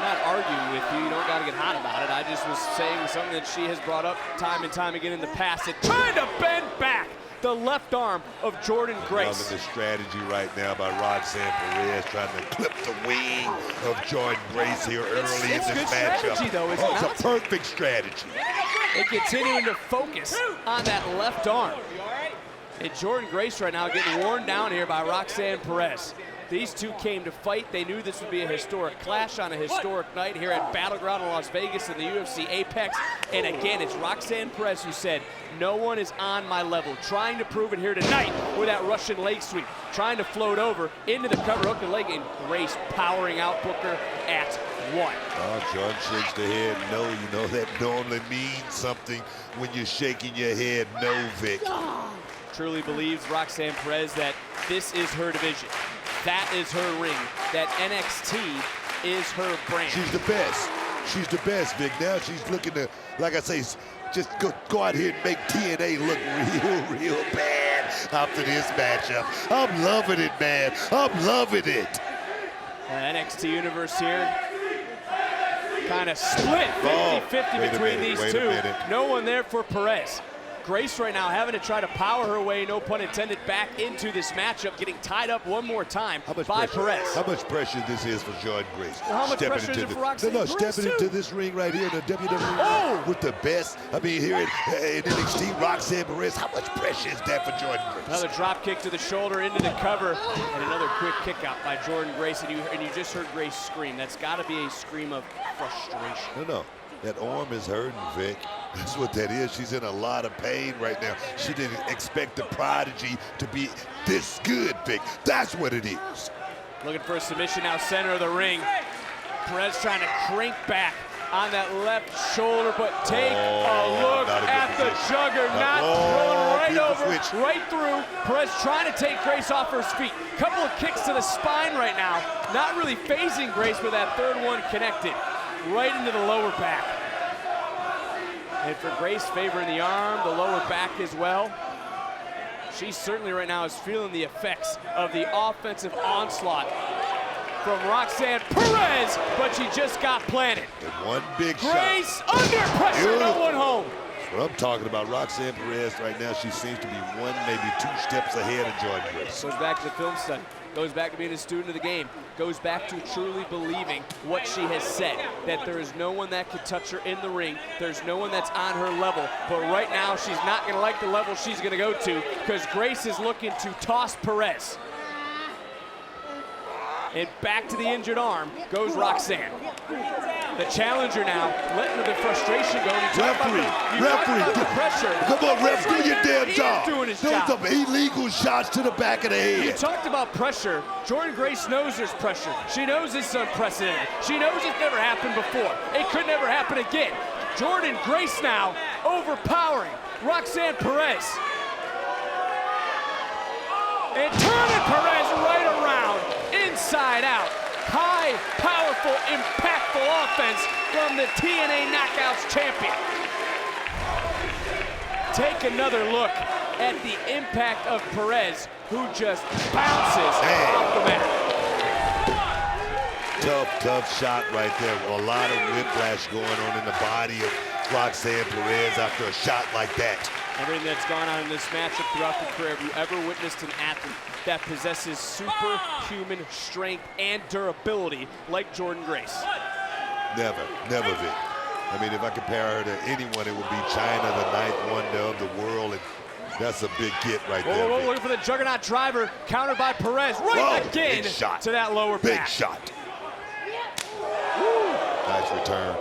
S1: Not argue with you. You don't got to get hot about it. I just was saying something that she has brought up time and time again in the past. And trying to bend back the left arm of Jordynne Grace.
S2: Loving the strategy right now by Roxanne Perez, trying to clip the wing of Jordynne Grace here early in this
S1: good
S2: matchup.
S1: strategy, though, isn't it
S2: It's
S1: not?
S2: a perfect strategy.
S1: And continuing to focus on that left arm. And Jordynne Grace right now getting worn down here by Roxanne Perez. These two came to fight. They knew this would be a historic clash on a historic night here at Battleground in Las Vegas in the UFC Apex. And again, it's Roxanne Perez who said, no one is on my level. Trying to prove it here tonight with that Russian leg sweep. Trying to float over into the cover hook and leg, and Grace powering out Booker at one.
S2: Oh, Jordan shakes the head no. You know that normally means something when you're shaking your head no, Vic.
S1: Truly believes Roxanne Perez that this is her division. That is her ring. That NXT is her brand.
S2: She's the best. She's the best, Vic. Now she's looking to, like I say, just go out here and make TNA look real bad after this matchup. I'm loving it, man. I'm loving it.
S1: NXT Universe here kind of split 50-50 between these two. No one there for Perez. Grace right now having to try to power her way, no pun intended, back into this matchup, getting tied up one more time by Perez.
S2: How much pressure this is for Jordynne Grace?
S1: Well, how much pressure is it for Roxanne Perez,
S2: stepping into this ring right here in the WWE with the best. I mean, here in NXT, Roxanne Perez, how much pressure is that for Jordynne Grace?
S1: Another drop kick to the shoulder into the cover, and another quick kick out by Jordynne Grace, and you just heard Grace scream. That's got to be a scream of frustration.
S2: No. That arm is hurting, Vic. That's what that is. She's in a lot of pain right now. She didn't expect the Prodigy to be this good, Vic. That's what it is.
S1: Looking for a submission now, center of the ring. Perez trying to crank back on that left shoulder, but take a look at the juggernaut. Rolling right over, right through. Perez trying to take Grace off her feet. Couple of kicks to the spine right now. Not really phasing Grace, but that third one connected right into the lower back. And for Grace, favoring the arm, the lower back as well. She certainly right now is feeling the effects of the offensive onslaught from Roxanne Perez, but she just got planted.
S2: And one big
S1: Grace under pressure, no one home.
S2: That's what I'm talking about. Roxanne Perez right now, she seems to be one, maybe two steps ahead of Jordynne Grace.
S1: Goes back to the film study. Goes back to being a student of the game. Goes back to truly believing what she has said, that there is no one that could touch her in the ring. There's no one that's on her level. But right now, she's not going to like the level she's going to go to, because Grace is looking to toss Perez. And back to the injured arm goes Roxanne. The challenger now letting the frustration go.
S2: Referee,
S1: the pressure.
S2: Come on, ref, do your damn job.
S1: He's doing his
S2: Those
S1: job.
S2: some illegal shots to the back of the head.
S1: You talked about pressure. Jordynne Grace knows there's pressure. She knows it's unprecedented. She knows it's never happened before. It could never happen again. Jordynne Grace now overpowering Roxanne Perez. And turning Perez right around, inside out. High, powerful, impactful offense from the TNA Knockouts champion. Take another look at the impact of Perez, who just bounces off the mat.
S2: Tough shot right there. A lot of whiplash going on in the body of Roxanne Perez after a shot like that.
S1: Everything that's gone on in this matchup throughout the career, have you ever witnessed an athlete that possesses superhuman strength and durability like Jordynne Grace?
S2: Never, Vic. I mean, if I compare her to anyone, it would be China, the ninth wonder of the world, and that's a big get right there.
S1: Whoa, looking for the juggernaut driver, countered by Perez, again to that lower
S2: big
S1: back.
S2: Shot. Nice return.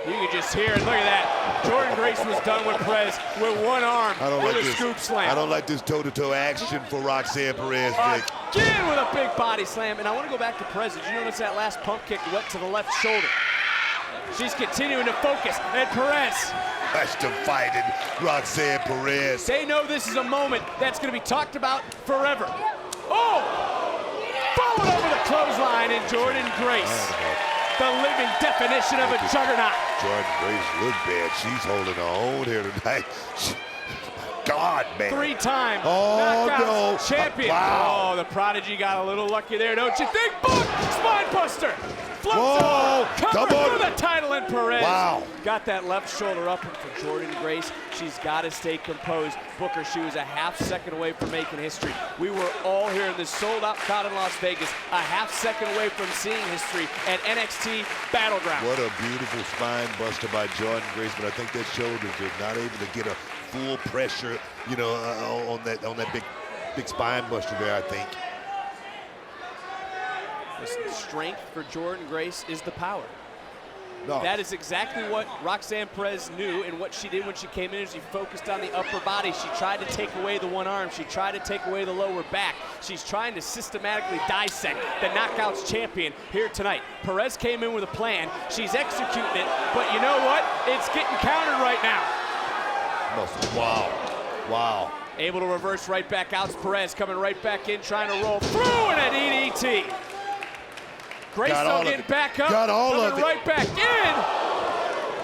S1: You can just hear it. Look at that. Jordynne Grace was done with Perez with one arm with a scoop slam.
S2: I don't like this toe-to-toe action for Roxanne Perez, Vic.
S1: Again with a big body slam. And I want to go back to Perez. Did you notice that last pump kick went to the left shoulder? She's continuing to focus. And Perez.
S2: That's divided Roxanne Perez.
S1: They know this is a moment that's going to be talked about forever. Oh! Followed over the clothesline in Jordynne Grace. The living definition of a juggernaut.
S2: Jordynne Grace look bad. She's holding her own here tonight. God, man.
S1: Three-time
S2: Oh,
S1: knockout
S2: no.
S1: champion.
S2: Wow.
S1: Oh, the Prodigy got a little lucky there, don't you think? Book! Spine buster! Floats
S2: Whoa.
S1: out, covered
S2: Come on.
S1: for the title, and Perez
S2: Wow.
S1: got that left shoulder up. And for Jordynne Grace, she's got to stay composed. Booker, she was a half-second away from making history. We were all here in this sold-out crowd in Las Vegas, a half-second away from seeing history at NXT Battleground.
S2: What a beautiful spine buster by Jordynne Grace, but I think that shoulder was not able to get a full pressure, you know, on that big spine buster there, I think.
S1: The strength for Jordynne Grace is the power.
S2: No.
S1: That is exactly what Roxanne Perez knew, and what she did when she came in is she focused on the upper body. She tried to take away the one arm. She tried to take away the lower back. She's trying to systematically dissect the Knockouts champion here tonight. Perez came in with a plan. She's executing it, but you know what? It's getting countered right now.
S2: Wow. Wow.
S1: Able to reverse right back out. Perez coming right back in, trying to roll through, and an DDT. Grace still getting back up, coming right back in.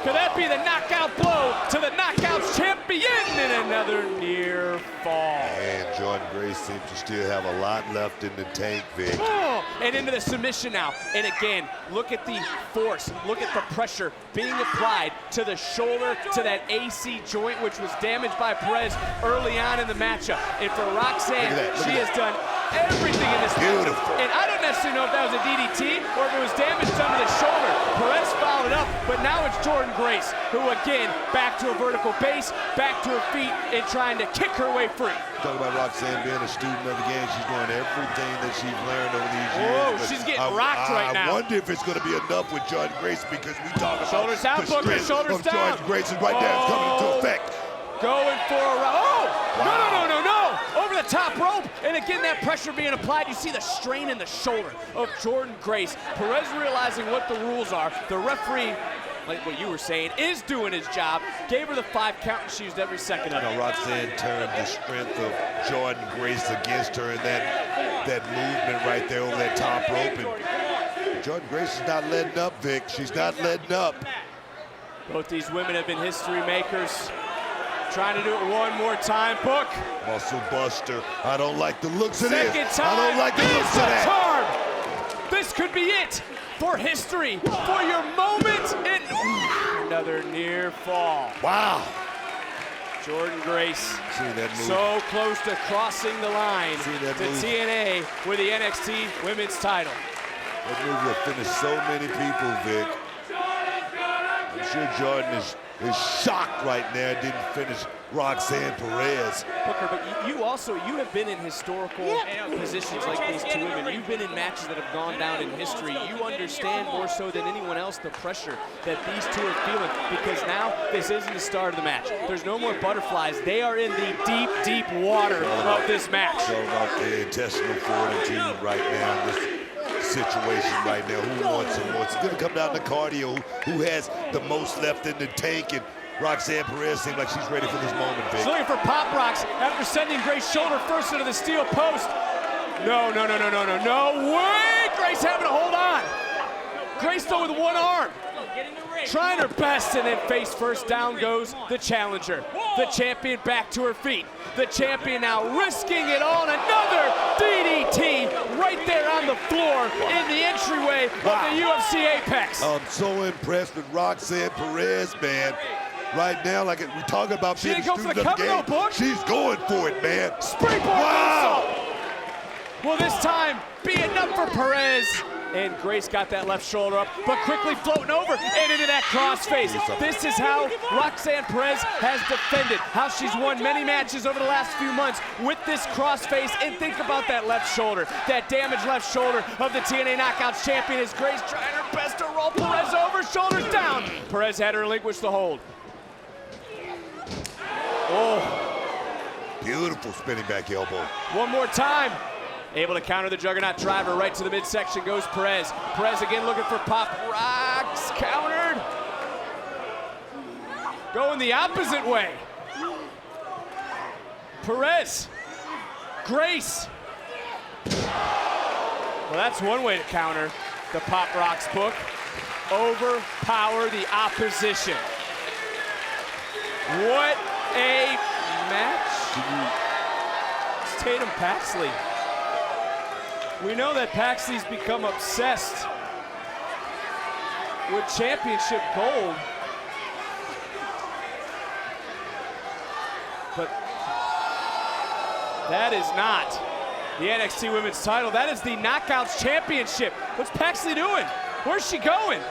S1: Could that be the knockout blow to the Knockouts champion? And another near fall.
S2: And Jordynne Grace seems to still have a lot left in the tank, Vic.
S1: Oh, and into the submission now. And again, look at the force, look at the pressure being applied to the shoulder, to that AC joint, which was damaged by Perez early on in the matchup. And for Roxanne, she has done everything in this matchup. And I don't necessarily know if that was a DDT or if it was damaged under the shoulder. Perez followed it up, but now it's Jordynne Grace, who again, back to a vertical base, back to her feet, and trying to kick her way free.
S2: Talk about Roxanne being a student of the game. She's doing everything that she's learned over these years.
S1: Whoa, she's getting rocked right now.
S2: I wonder if it's going to be enough with Jordynne Grace, because we talk about
S1: shoulders down,
S2: the
S1: Booker,
S2: strength
S1: shoulders
S2: of
S1: down.
S2: Jordynne Grace, and right now it's coming into effect.
S1: Going for a round. Oh!
S2: Wow.
S1: No! Over the top rope, and again that pressure being applied. You see the strain in the shoulder of Jordynne Grace. Perez realizing what the rules are. The referee, like what you were saying, is doing his job. Gave her the 5 count, and she used every second of it.
S2: Roxanne turned the strength of Jordynne Grace against her, and that movement right there over that top rope. And Jordynne Grace is not letting up, Vic. She's not letting up.
S1: Both these women have been history makers. Trying to do it one more time. Book.
S2: Muscle buster. I don't like the looks of
S1: Second
S2: this.
S1: time.
S2: I don't like the looks of that.
S1: Charm. This could be it for history, for your moment. And another near fall.
S2: Wow.
S1: Jordynne Grace,
S2: See that move.
S1: so close to crossing the line
S2: See
S1: to
S2: that move.
S1: TNA with the NXT Women's title.
S2: That move will finish so many people, Vic. I'm sure Jordynne is shocked right now. Didn't finish Roxanne Perez.
S1: Booker, but you have been in historical positions like these two women. You've been in matches that have gone down in history. You understand more so than anyone else the pressure that these two are feeling, because now this isn't the start of the match. There's no more butterflies. They are in the deep, deep water of this match.
S2: It's all about the intestinal fortitude right now in this situation right now. Who wants it more? It's going to come down to cardio. Who has the most left in the tank? And Roxanne Perez seems like she's ready for this moment, Vic.
S1: She's looking for pop rocks after sending Grace shoulder first into the steel post. No way! Grace having to hold on. Grace though with one arm. Trying her best, and then face first. Down goes the challenger. The champion back to her feet. The champion now risking it all. And another DDT right there on the floor in the entryway of the UFC Apex.
S2: I'm so impressed with Roxanne Perez, man. Right now, like we talking about being a
S1: didn't go for
S2: student
S1: the
S2: of the
S1: cover,
S2: game.
S1: though, Book.
S2: She's going for it, man.
S1: Springboard
S2: Wow.
S1: moonsault. Will this time be enough for Perez? And Grace got that left shoulder up, but quickly floating over and into that crossface. This is how Roxanne Perez has defended, how she's won many matches over the last few months with this crossface. And think about that left shoulder, that damaged left shoulder of the TNA Knockouts champion, as Grace trying her best to roll Perez over, shoulders down. Perez had to relinquish the hold. Oh.
S2: Beautiful spinning back elbow.
S1: One more time. Able to counter the Juggernaut driver right to the midsection goes Perez. Perez again looking for pop rocks. Countered. Going the opposite way. Perez. Grace. Well, that's one way to counter the pop rocks, Book. Overpower the opposition. What a match. It's Tatum Paxley. We know that Paxley's become obsessed with championship gold. But that is not the NXT Women's title. That is the Knockouts Championship. What's Paxley doing? Where's she going?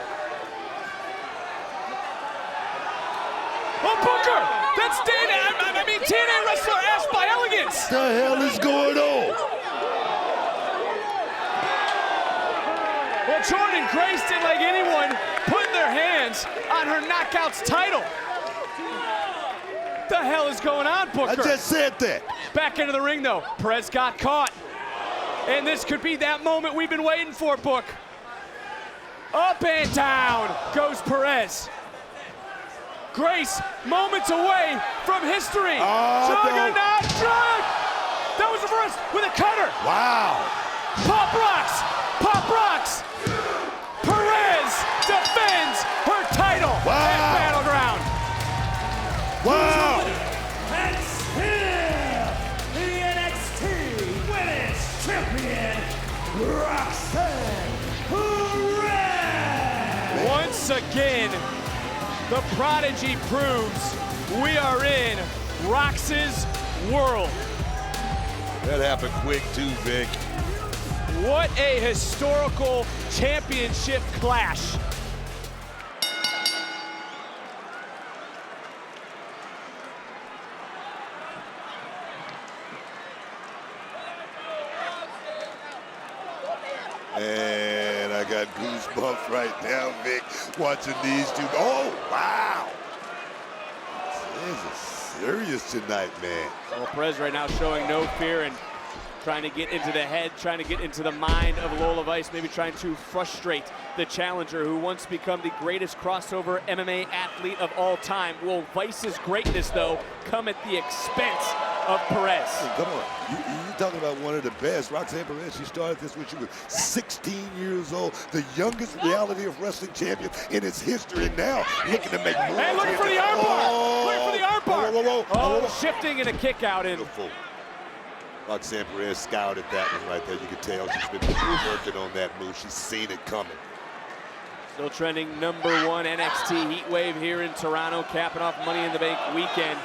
S1: Oh, Booker! That's Dana. I mean, TNA wrestler asked by Elegance.
S2: The hell is going on?
S1: Well, Jordynne Grace did like anyone, putting their hands on her Knockouts title. What the hell is going on, Booker?
S2: I just said that.
S1: Back into the ring, though. Perez got caught. And this could be that moment we've been waiting for, Book. Up and down goes Perez. Grace, moments away from history. Juggernaut drag. That was reversed with a cutter.
S2: Wow.
S1: Pop rocks. Pop rocks. Perez defends her title at Battleground.
S2: Wow.
S3: And still, the NXT Women's Champion, Roxanne Perez.
S1: Once again, the Prodigy proves we are in Rox's world.
S2: That happened quick too, Vic.
S1: What a historical championship clash.
S2: And I got goosebumps right now, Vic, watching these two. Oh, wow. This is serious tonight, man.
S1: Well, Perez right now showing no fear and trying to get into the head, trying to get into the mind of Lola Vice, maybe trying to frustrate the challenger who once become the greatest crossover MMA athlete of all time. Will Vice's greatness, though, come at the expense of Perez?
S2: Hey, come on. You're talking about one of the best. Roxanne Perez, she started this when she was 16 years old, the youngest reality of wrestling champion in its history. Now, looking to make more.
S1: Hey, looking for the armbar! Looking for the armbar!
S2: Whoa.
S1: Shifting and a kick out in.
S2: Beautiful. Roxanne Perez scouted that one right there. You could tell she's been working on that move. She's seen it coming.
S1: Still trending #1 NXT Heatwave here in Toronto, capping off Money in the Bank weekend.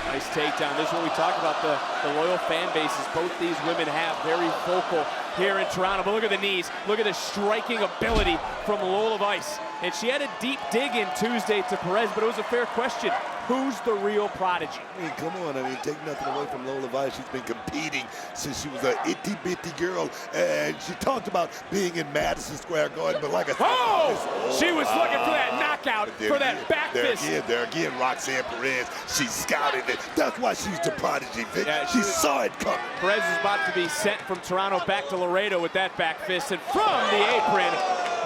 S1: Nice takedown. This is what we talk about, the loyal fan bases both these women have. Very vocal here in Toronto. But look at the knees. Look at the striking ability from Lola Vice. And she had a deep dig in Tuesday to Perez, but it was a fair question. Who's the real prodigy?
S2: I mean, come on. I mean, take nothing away from Lola Vice. She's been competing since she was an itty-bitty girl. And she talked about being in Madison Square Garden, but like I said,
S1: she was looking for that knockout, for that back fist.
S2: There again, Roxanne Perez. She scouted it. That's why she's the prodigy, Vic.
S1: Yeah,
S2: she saw it coming.
S1: Perez is about to be sent from Toronto back to Laredo with that back fist. And from the apron,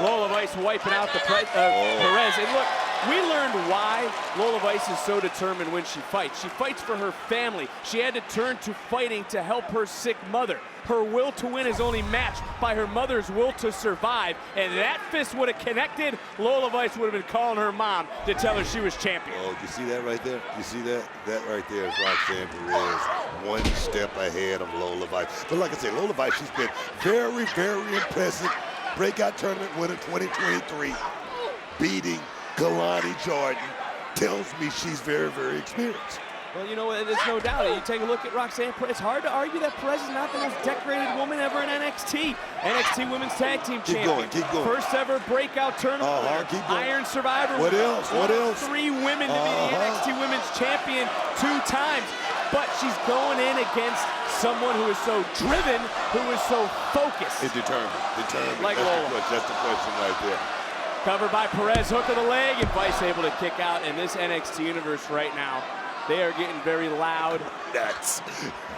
S1: Lola Vice wiping out the Perez. And look, we learned why Lola Vice is so determined when she fights. She fights for her family. She had to turn to fighting to help her sick mother. Her will to win is only matched by her mother's will to survive. And that fist would have connected. Lola Vice would have been calling her mom to tell her she was champion.
S2: Oh, you see that right there? You see that? That right there is Roxanne Perez, one step ahead of Lola Vice. But like I said, Lola Vice, she's been very, very impressive. Breakout tournament winner 2023, beating Kalani Jordan. Tells me she's very, very experienced.
S1: Well, you know, there's no doubt. You take a look at Roxanne Perez. It's hard to argue that Perez is not the most decorated woman ever in NXT. NXT Women's Tag Team Champion.
S2: Keep going.
S1: First ever breakout tournament winner.
S2: Keep going.
S1: Iron Survivor.
S2: What else? What else?
S1: 3 women to be the NXT Women's Champion 2 times. But she's going in against someone who is so driven, who is so focused.
S2: It's determined.
S1: Like Lola.
S2: That's the question right there.
S1: Covered by Perez, hook of the leg, and Vice able to kick out. In this NXT universe right now, they are getting very loud.
S2: Nuts.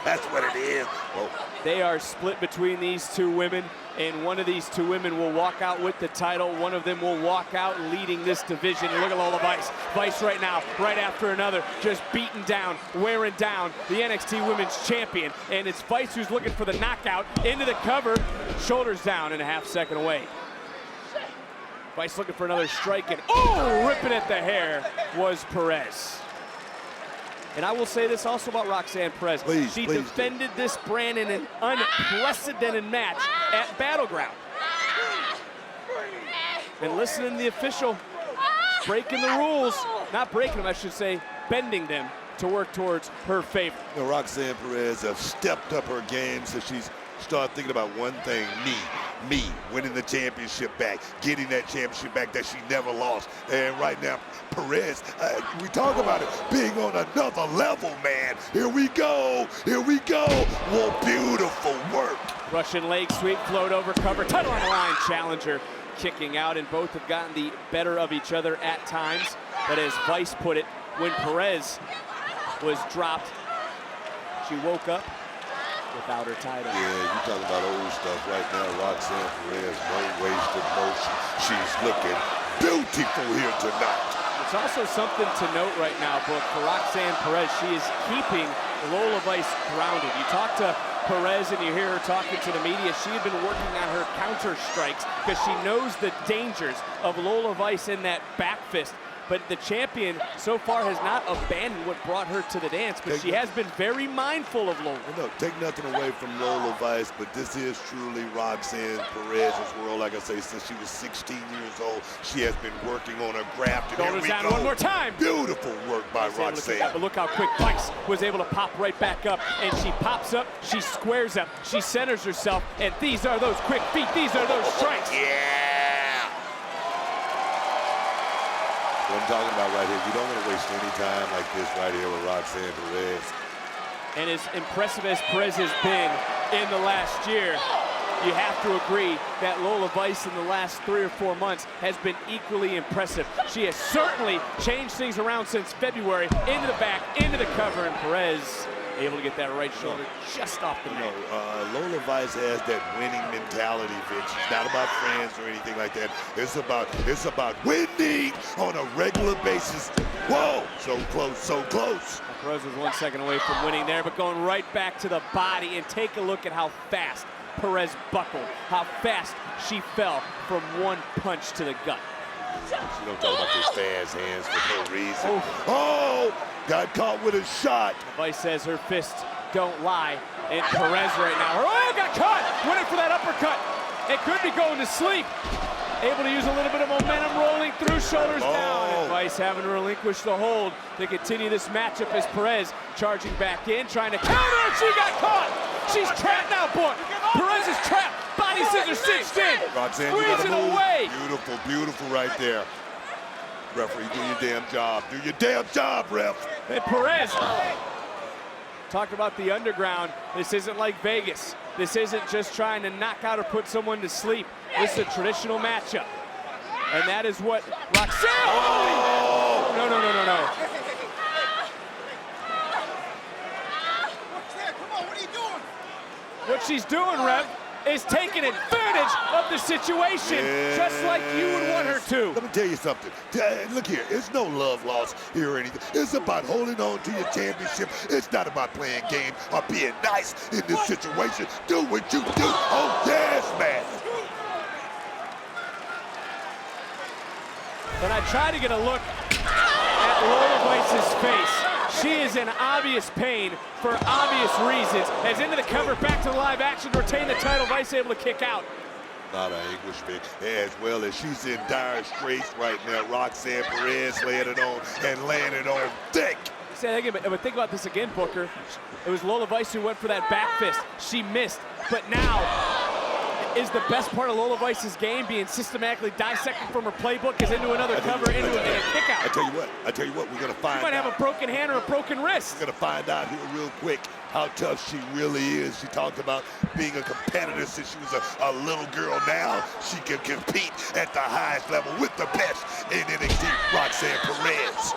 S2: That's what it is. Whoa.
S1: They are split between these 2 women, and one of these 2 women will walk out with the title. One of them will walk out leading this division. And look at Lola Vice. Vice right now, right after another, just beating down, wearing down the NXT Women's Champion. And it's Vice who's looking for the knockout into the cover, shoulders down and a half second away. Vice looking for another strike, and oh, ripping at the hair was Perez. And I will say this also about Roxanne Perez. She defended this brand in an unprecedented match at Battleground. And listening to the official, breaking the rules, not breaking them, I should say, bending them to work towards her favor.
S2: You know, Roxanne Perez has stepped up her game, so she's started thinking about one thing, me, winning the championship back, getting that championship back that she never lost. And right now, Perez, we talk about it being on another level, man. Here we go. Whoa, beautiful work.
S1: Russian leg sweep, float over, cover, title on the line, challenger kicking out, and both have gotten the better of each other at times. But as Vice put it, when Perez was dropped, she woke up without her title.
S2: Yeah, you talking about old stuff right now. Roxanne Perez, no wasted motion. She's looking beautiful here tonight.
S1: It's also something to note right now, Brooke, for Roxanne Perez. She is keeping Lola Vice grounded. You talk to Perez and you hear her talking to the media. She had been working on her counter strikes because she knows the dangers of Lola Vice in that back fist. But the champion so far has not abandoned what brought her to the dance, but she has been very mindful of Lola.
S2: No, take nothing away from Lola Vice, but this is truly Roxanne Perez's world. Like I say, since she was 16 years old, she has been working on her craft.
S1: Shoulders down one more time.
S2: Beautiful work by Roxanne.
S1: But look how quick Vice was able to pop right back up, and she pops up, she squares up, she centers herself, and these are those quick feet, these are those strikes.
S2: Yeah. What I'm talking about right here, you don't want to waste any time like this right here with Roxanne Perez.
S1: And as impressive as Perez has been in the last year, you have to agree that Lola Vice in the last 3 or 4 months has been equally impressive. She has certainly changed things around since February, into the back, into the cover, and Perez able to get that right shoulder just off the neck.
S2: Lola Vice has that winning mentality, Vince. It's not about friends or anything like that. It's about winning on a regular basis. Whoa, so close, so close.
S1: Perez was 1 second away from winning there, but going right back to the body, and take a look at how fast Perez buckled, how fast she fell from one punch to the gut.
S2: She don't talk about those fast hands for no reason. Oh, got caught with a shot.
S1: Vice says her fists don't lie. And Perez right now, oh, got caught! Went in for that uppercut. It could be going to sleep. Able to use a little bit of momentum, rolling through, shoulders down. And Vice having to relinquish the hold to continue this matchup as Perez charging back in, trying to counter, and she got caught! She's trapped now, boy. Perez is trapped. Body scissors cinched in.
S2: Roxanne,
S1: squeezing away.
S2: Beautiful, beautiful right there. Referee, do your damn job. Do your damn job, ref.
S1: And Perez, talk about the underground. This isn't like Vegas. This isn't just trying to knock out or put someone to sleep. This is a traditional matchup. And that is what Roxanne. Oh! No.
S5: Roxanne, come on, what are you doing?
S1: What she's doing, Rev, is taking advantage of the situation, just like you would want her to.
S2: Let me tell you something. Look here, it's no love lost here or anything. It's about holding on to your championship. It's not about playing game or being nice in this situation. Do what you do. Oh, yes, man.
S1: And I try to get a look at Lola Vice's face. She is in obvious pain for obvious reasons. As into the cover, back to the live action, retain the title. Vice able to kick out.
S2: Not an English pick, as well as she's in dire straits right now. Roxanne Perez laying it on and laying it on thick.
S1: Say that again, but think about this again, Booker. It was Lola Vice who went for that back fist. She missed, but now is the best part of Lola Vice's game being systematically dissected from her playbook is into another cover, into a kick out.
S2: I tell you what, we're gonna find out.
S1: She might have a broken hand or a broken wrist.
S2: We're gonna find out here real quick how tough she really is. She talked about being a competitor since she was a little girl. Now she can compete at the highest level with the best in NXT, Roxanne Perez.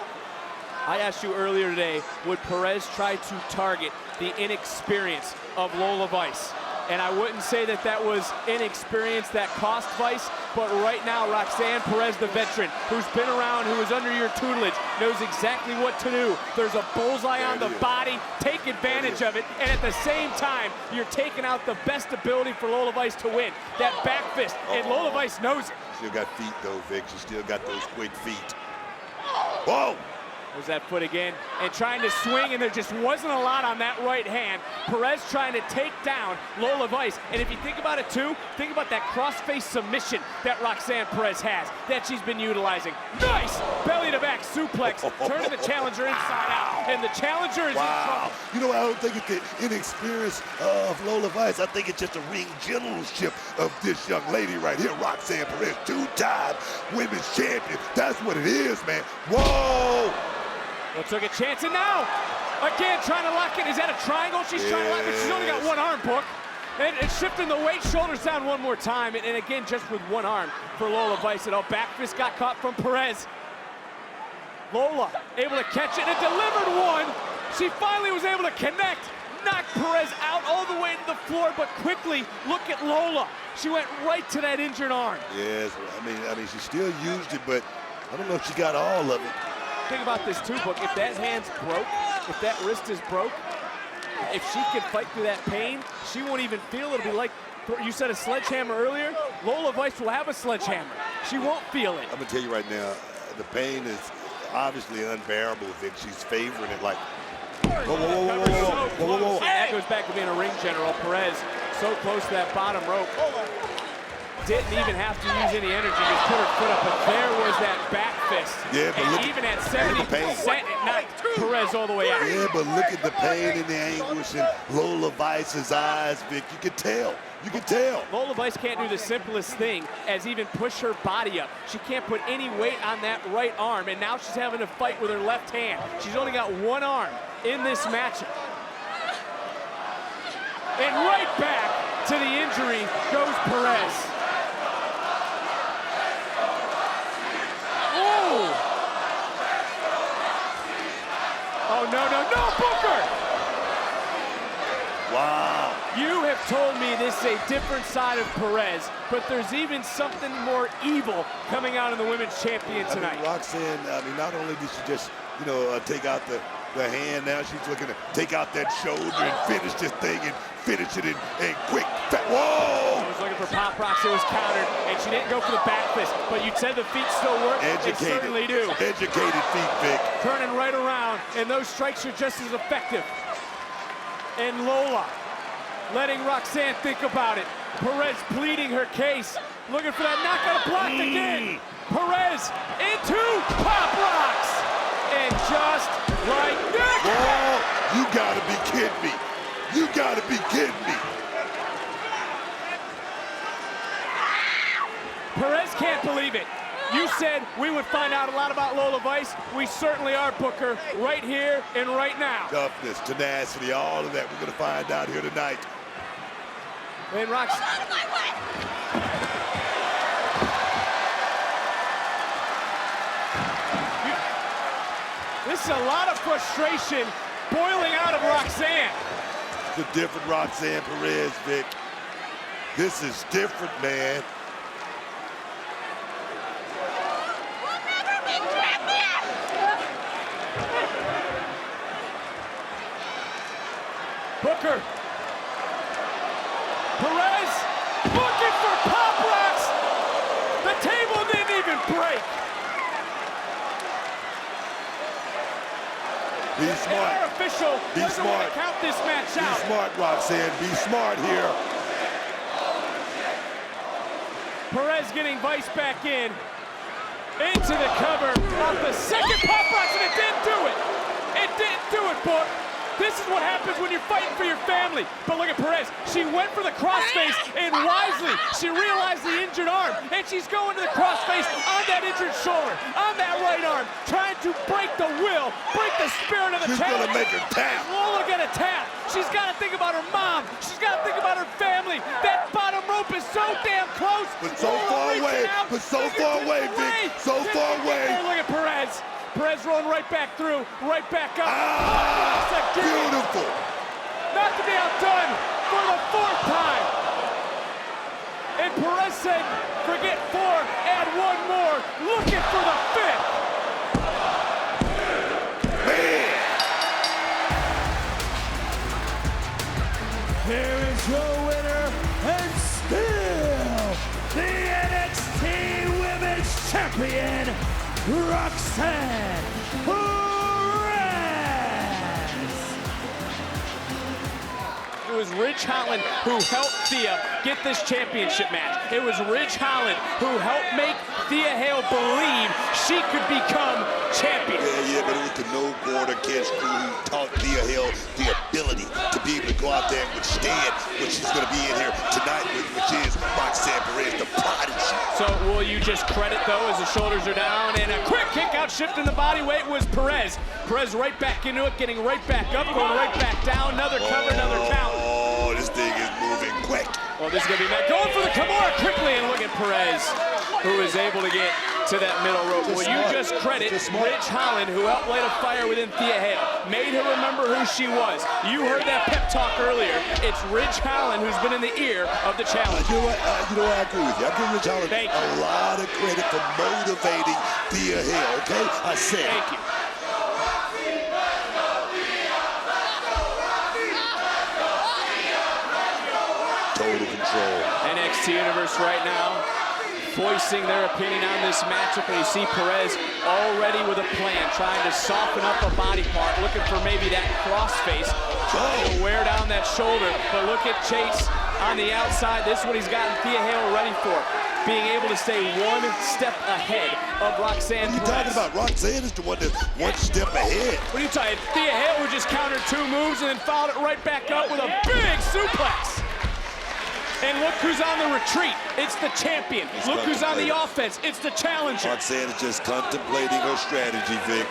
S1: I asked you earlier today, would Perez try to target the inexperience of Lola Vice? And I wouldn't say that that was inexperience that cost Vice, but right now Roxanne Perez, the veteran, who's been around, who is under your tutelage, knows exactly what to do. There's a bullseye on the body, take advantage of it, and at the same time, you're taking out the best ability for Lola Vice to win. That back fist, and Lola Vice knows it.
S2: Still got feet though, Vic. She still got those quick feet. Whoa!
S1: There's that foot again, and trying to swing, and there just wasn't a lot on that right hand. Perez trying to take down Lola Vice, and if you think about it too, think about that cross-face submission that Roxanne Perez has, that she's been utilizing. Nice belly-to-back suplex, turning the challenger inside out, and the challenger is in trouble.
S2: You know, I don't think it's the inexperience of Lola Vice. I think it's just the ring generalship of this young lady right here, Roxanne Perez, two-time women's champion. That's what it is, man. Whoa!
S1: Well, took a chance, and now, again, trying to lock it. Is that a triangle? She's trying to lock it. She's only got one arm, Book. And shifting the weight, shoulders down one more time. And again, just with one arm for Lola Vice. And back fist got caught from Perez. Lola able to catch it and delivered one. She finally was able to connect. Knocked Perez out all the way to the floor, but quickly, look at Lola. She went right to that injured arm.
S2: Yes, I mean, she still used it, but I don't know if she got all of it.
S1: Think about this too, Book. If that hand's broke, if that wrist is broke, if she can fight through that pain, she won't even feel it. It'll be like, you said a sledgehammer earlier. Lola Vice will have a sledgehammer. She won't feel it.
S2: I'm gonna tell you right now, the pain is obviously unbearable. If she's favoring it, like, whoa.
S1: That goes back to being a ring general. Perez so close to that bottom rope. Didn't even have to use any energy, just put her foot up, but there was that back fist.
S2: Yeah, but
S1: and
S2: look,
S1: even at 70%, it knocked Perez all the way out.
S2: Yeah, but look at the pain and the anguish in Lola Vice's eyes, Vic. You can tell. You can tell.
S1: Lola Vice can't do the simplest thing as even push her body up. She can't put any weight on that right arm, and now she's having to fight with her left hand. She's only got one arm in this matchup. And right back to the injury goes Perez. Oh, no, Booker!
S2: Wow.
S1: You have told me this is a different side of Perez, but there's even something more evil coming out in the women's champion tonight.
S2: Roxanne, not only did she just, take out the hand, now she's looking to take out that shoulder and finish this thing and finish it in quick. Whoa!
S1: She was looking for pop rocks, it was countered, and she didn't go for the back fist, but you said the feet still work.
S2: Educated.
S1: They certainly do.
S2: Educated feet, Vic.
S1: Turning right around, and those strikes are just as effective. And Lola letting Roxanne think about it. Perez pleading her case, looking for that knockout, blocked again. Perez into pop rocks, and just like that.
S2: Whoa, you gotta be kidding me. You gotta be kidding me.
S1: Perez can't believe it. You said we would find out a lot about Lola Vice. We certainly are, Booker, right here and right now.
S2: Toughness, tenacity, all of that we're gonna find out here tonight.
S1: And Rox. This is a lot of frustration boiling out of Roxanne.
S2: It's a different Roxanne Perez, Vic. This is different, man.
S1: Booker. Perez looking for pop rocks. The table didn't even break.
S2: Be smart.
S1: Our official doesn't want to count this match out.
S2: Be smart, Roxanne. Be smart here.
S1: Perez getting Vice back in. Into the cover off the second pop rocks, and it didn't do it. It didn't do it, Book. This is what happens when you're fighting for your family. But look at Perez. She went for the crossface, and wisely, she realized the injured arm, and she's going to the crossface on that injured shoulder, on that right arm, trying to break the will, break the spirit of the challenge.
S2: She's gonna make her tap.
S1: Lola gonna tap. She's gotta think about her mom. She's gotta think about her family. That bottom rope is so damn close.
S2: But so
S1: Lola
S2: far
S1: reaching
S2: away.
S1: out,
S2: But so
S1: looking
S2: far
S1: to
S2: away,
S1: get
S2: Vic. So far away.
S1: Look at Perez. Perez rolling right back through, right back up.
S2: Ah, beautiful.
S1: Not to be outdone for the fourth time. Perez said, forget 4, add 1 more. Looking for the 5th.
S2: Man!
S3: Here is your winner and still the NXT Women's Champion, Roxanne Perez.
S1: It was Ridge Holland who helped Thea get this championship match. It was Ridge Holland who helped make Thea Hale believe she could become champion.
S2: Yeah, but it was the no border catch crew who taught Thea Hale the ability to be able to go out there and withstand what she's going to be in here tonight with, which is Roxanne Perez, the prodigy.
S1: So will you just credit, though, as the shoulders are down, and a quick kick out, shifting the body weight was Perez. Perez right back into it, getting right back up, going right back down. Another cover, another count.
S2: Oh, this thing is moving quick.
S1: Well, this is going to be Matt going for the Kimura quickly, and look at Perez, who is able to get to that middle rope. Well, you just credit Ridge Holland, who helped light a fire within Thea Hale, made her remember who she was. You heard that pep talk earlier. It's Ridge Holland who's been in the ear of the challenger.
S2: You know what? I agree with you. I give Ridge Holland a lot of credit for motivating Thea Hale, okay? I said.
S1: Thank you.
S2: Total control.
S1: NXT Universe right now voicing their opinion on this matchup, and you see Perez already with a plan, trying to soften up a body part, looking for maybe that crossface, trying to wear down that shoulder. But look at Chase on the outside. This is what he's gotten Thea Hale ready for, being able to stay 1 step ahead of Roxanne Perez.
S2: What are you talking about? Roxanne is the one that's 1 step ahead.
S1: What are you talking? Thea Hale who just countered 2 moves and then followed it right back up with a big suplex. And look who's on the retreat. It's the champion. Look who's on the offense. It's the challenger.
S2: Roxanne is just contemplating her strategy, Vic.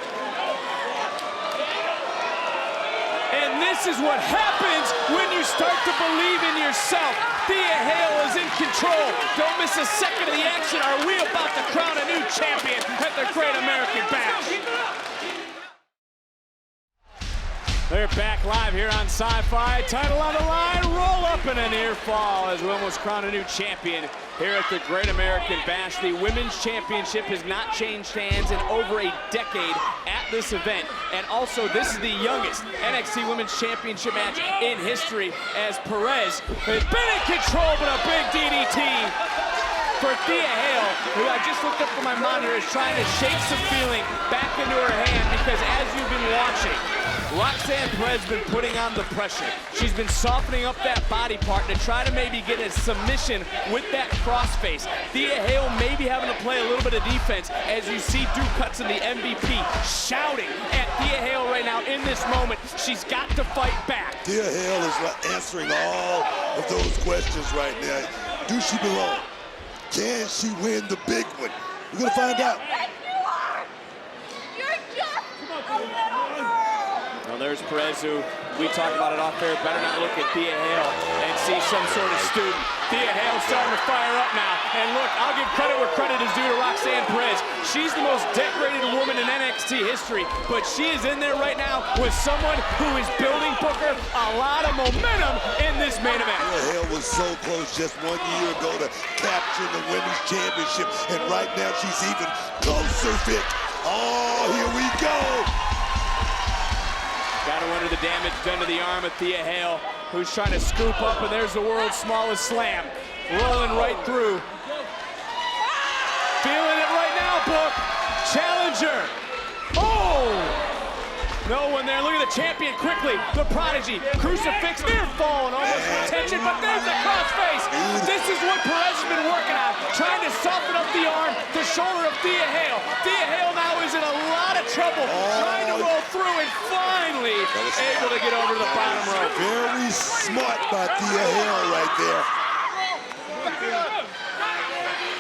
S1: And this is what happens when you start to believe in yourself. Thea Hale is in control. Don't miss a second of the action. Are we about to crown a new champion at the Great American Bash? They're back live here on Sci-Fi. Title on the line, roll up and a near fall as we almost crown a new champion here at the Great American Bash. The Women's Championship has not changed hands in over a decade at this event. And also, this is the youngest NXT Women's Championship match in history, as Perez has been in control, but a big DDT for Thea Hale, who I just looked up from my monitor, is trying to shake some feeling back into her hand, because as you've been watching, Roxanne Perez has been putting on the pressure. She's been softening up that body part to try to maybe get a submission with that crossface. Thea Hale maybe having to play a little bit of defense, as you see Drew Cutts and the MVP shouting at Thea Hale right now in this moment. She's got to fight back.
S2: Thea Hale is answering all of those questions right now. Do she belong? Can she win the big one? We're going to find out.
S1: Well, there's Perez, who we talked about it off there. Better not look at Thea Hale and see some sort of student. Thea Hale starting to fire up now. And look, I'll give credit where credit is due to Roxanne Perez. She's the most decorated woman in NXT history, but she is in there right now with someone who is building Booker a lot of momentum in this main event.
S2: Thea Hale was so close just 1 year ago to capturing the Women's Championship, and right now she's even closer, Vic. Oh, here we go.
S1: Got to wonder the damage done to the arm of Thea Hale, who's trying to scoop up, and there's the world's smallest slam. Rolling right through. Feeling it right now, Book. Challenger. Oh! No one there. Look at the champion quickly. The prodigy. Crucifix. They're falling almost with tension, but there's the crossface. This is what Perez has been working on, trying to soften up the arm, the shoulder of Thea Hale. Thea Hale now is in a lot of trouble, trying to roll through and finally able to get over to the bottom rope.
S2: Very smart by Thea Hale right there.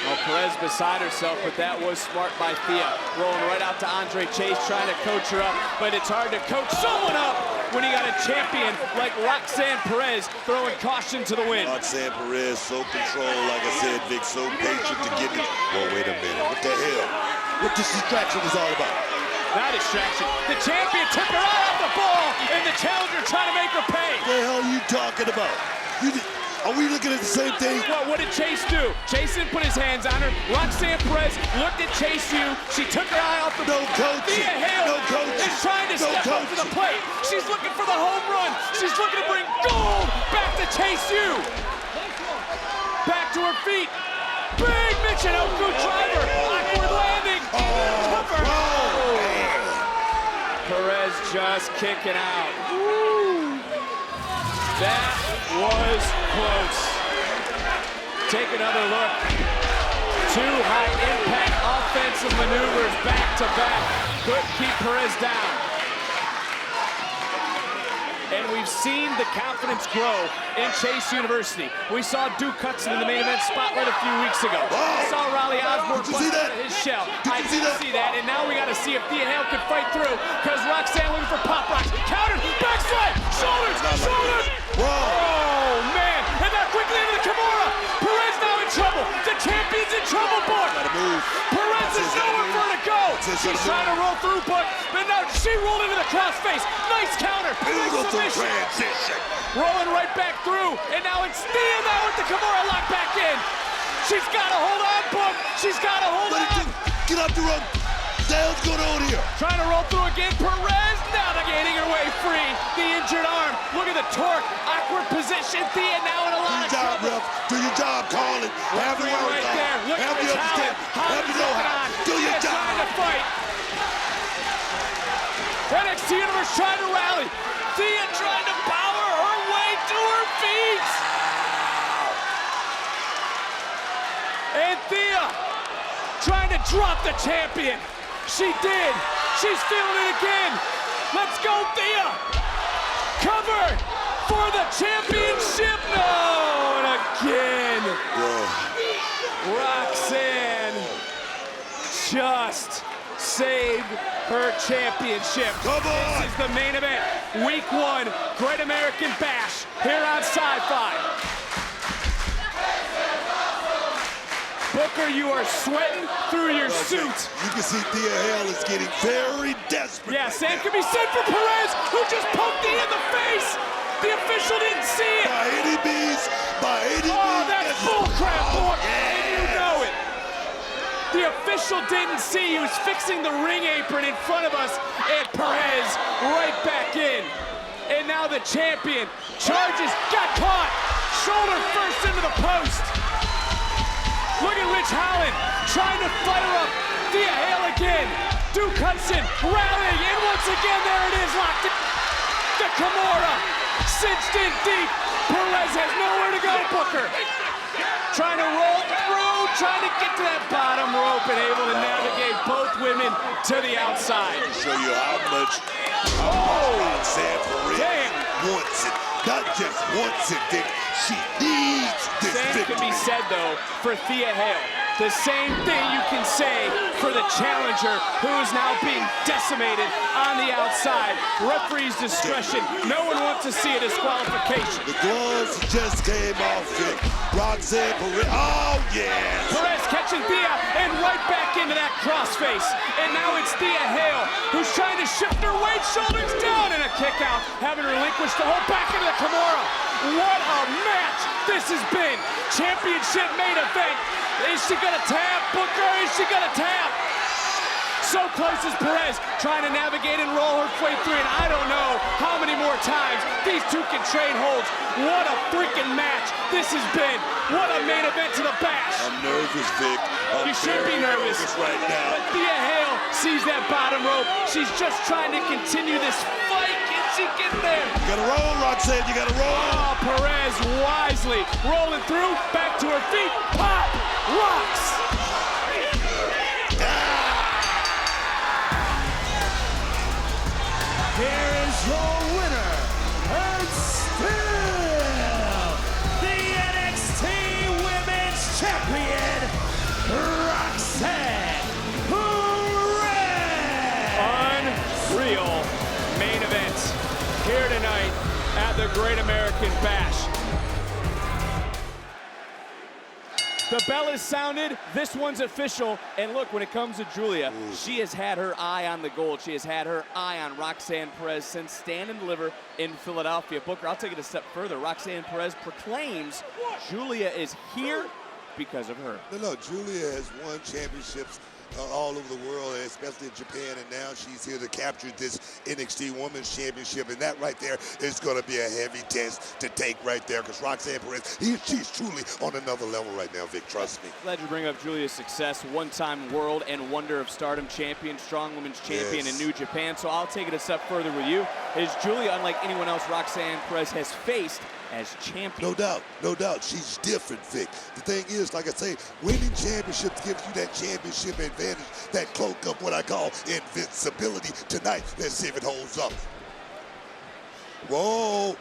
S1: Well, Perez beside herself, but that was smart by Thea. Rolling right out to Andre Chase, trying to coach her up, but it's hard to coach someone up when you got a champion like Roxanne Perez throwing caution to the wind.
S2: Roxanne Perez, so controlled, like I said, Vic, so patient to get it. Well, wait a minute, what the hell? What this distraction is all about?
S1: Not distraction. The champion took her right off the ball, and the challenger trying to make her pay.
S2: What the hell are you talking about? Are we looking at the same thing?
S1: Well, what did Chase do? Chase didn't put his hands on her. Roxanne Perez looked at Chase U. She took her eye off the
S2: No coaching.
S1: Thea Hale
S2: No coaching.
S1: is trying to
S2: No
S1: step up to the plate. She's looking for the home run. She's looking to bring gold back to Chase U. Back to her feet. Big Michinoku driver. Awkward landing. Cover. Perez just kicking out. Woo. That was close. Take another look. Two high-impact offensive maneuvers back-to-back. Couldn't keep Perez down. And we've seen the confidence grow in Chase University. We saw Duke Hudson in the main event spotlight a few weeks ago. We saw Riley Osborne bust out of his shell. I did see that, and now we got to see if Thea Hale can fight through, because Roxanne looking for pop rocks. Countered, backslide, shoulders, shoulders. Oh, man. And now quickly into the Kimura. Perez now in trouble. The champion's in trouble, boy. Perez is nowhere for her to go. She's trying to roll through, but now she rolled into the crossface. Nice counter.
S2: Beautiful transition.
S1: Rolling right back through, and now it's Thea now with the Kimura locked back in. She's got to hold on, Book. She's got to hold on.
S2: Get off the rope. What the hell's going on here?
S1: Trying to roll through again. Perez navigating her way free. The injured arm. Look at the torque. Awkward position. Thea now in a lot of trouble.
S2: Do your job, Colin. Have the
S1: right there. Look at the talent.
S2: Have the know-how. Do your job.
S1: Trying to fight. NXT Universe trying to rally. Thea trying to power her way to her feet. And Thea trying to drop the champion. She did. She's feeling it again. Let's go, Thea. Cover for the championship. No, and again. Roxanne just saved her championship.
S2: Come on.
S1: This is the main event. Week 1, Great American Bash here on Sci-Fi. Booker, you are sweating through your suit.
S2: You can see Thea Hale is getting very desperate.
S1: Yeah, same can be said for Perez, who just poked Thea in the face. The official didn't see it.
S2: By any means, by any means.
S1: Oh, that's bullcrap, Booker.
S2: Yeah.
S1: And you know it. The official didn't see. He was fixing the ring apron in front of us, and Perez right back in. And now the champion charges, got caught. Shoulder first into the post. Look at Rich Holland trying to fire up Thea Hale again. Duke Hudson rallying, and once again, there it is, locked in. The Kimura cinched in deep. Perez has nowhere to go, Booker. Trying to roll through, trying to get to that bottom rope and able to navigate both women to the outside.
S2: Show you how much Roxanne Perez wants it. Not just wants it, Dick. She needs this
S1: Same
S2: victory.
S1: can be said, though, for Thea Hale. The same thing you can say for the challenger, who is now being decimated on the outside. Referee's discretion. No one wants to see a disqualification.
S2: The gloves just came off it. Roxanne Perez. Oh, yes.
S1: Perez catching Thea and right back into that crossface. And now it's Thea Hale, who's trying to shift her weight, shoulders down, and a kick out, having relinquished the whole back into the Kimura. What a match this has been. Championship main event. Is she gonna tap, Booker? Is she gonna tap? So close is Perez, trying to navigate and roll her way through, and I don't know how many more times these two can trade holds. What a freaking match this has been. What a main event to the Bash.
S2: I'm nervous, Vic.
S1: You should be nervous
S2: right now.
S1: But Thea Hale sees that bottom rope. She's just trying to continue this fight. Can she get there?
S2: You gotta roll, Roxanne. You gotta roll.
S1: Oh, Perez wisely rolling through, back to her feet. Pop! Rocks!
S3: Here is your winner, and still the NXT Women's Champion, Roxanne Perez.
S1: Unreal main event here tonight at the Great American Bash. The bell is sounded. This one's official. And look, when it comes to Julia, she has had her eye on the gold. She has had her eye on Roxanne Perez since Stand and Deliver in Philadelphia. Booker, I'll take it a step further. Roxanne Perez proclaims Julia is here because of her.
S2: No, Julia has won championships all over the world, especially in Japan, and now she's here to capture this NXT Women's Championship, and that right there is going to be a heavy test to take right there, because Roxanne Perez, she's truly on another level right now, Vic, trust me.
S1: Glad you bring up Julia's success, one-time World and Wonder of Stardom champion, Strong Women's champion in New Japan, so I'll take it a step further with you. Is Julia, unlike anyone else Roxanne Perez has faced, as champion?
S2: No doubt. She's different, Vic. The thing is, like I say, winning championships gives you that championship advantage, that cloak of what I call invincibility. Tonight, let's see if it holds up. Whoa.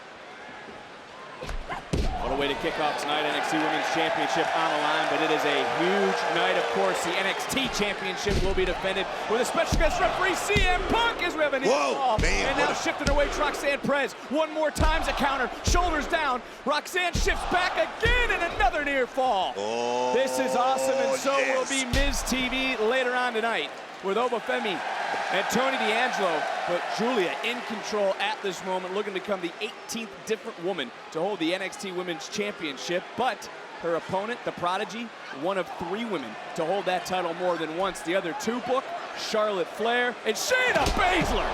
S1: What a way to kick off tonight, NXT Women's Championship on the line, but it is a huge night. Of course, the NXT Championship will be defended with a special guest referee, CM Punk, as we have an
S2: Whoa, man,
S1: and now shifting away to Roxanne Perez. One more time's a counter, shoulders down. Roxanne shifts back again, and another near fall.
S2: Oh,
S1: this is awesome, and so will be Miz TV later on tonight with Obafemi and Tony D'Angelo, but Julia in control at this moment, looking to become the 18th different woman to hold the NXT Women's Championship, but her opponent, the Prodigy, one of 3 women to hold that title more than once. The other 2 book, Charlotte Flair and Shayna Baszler.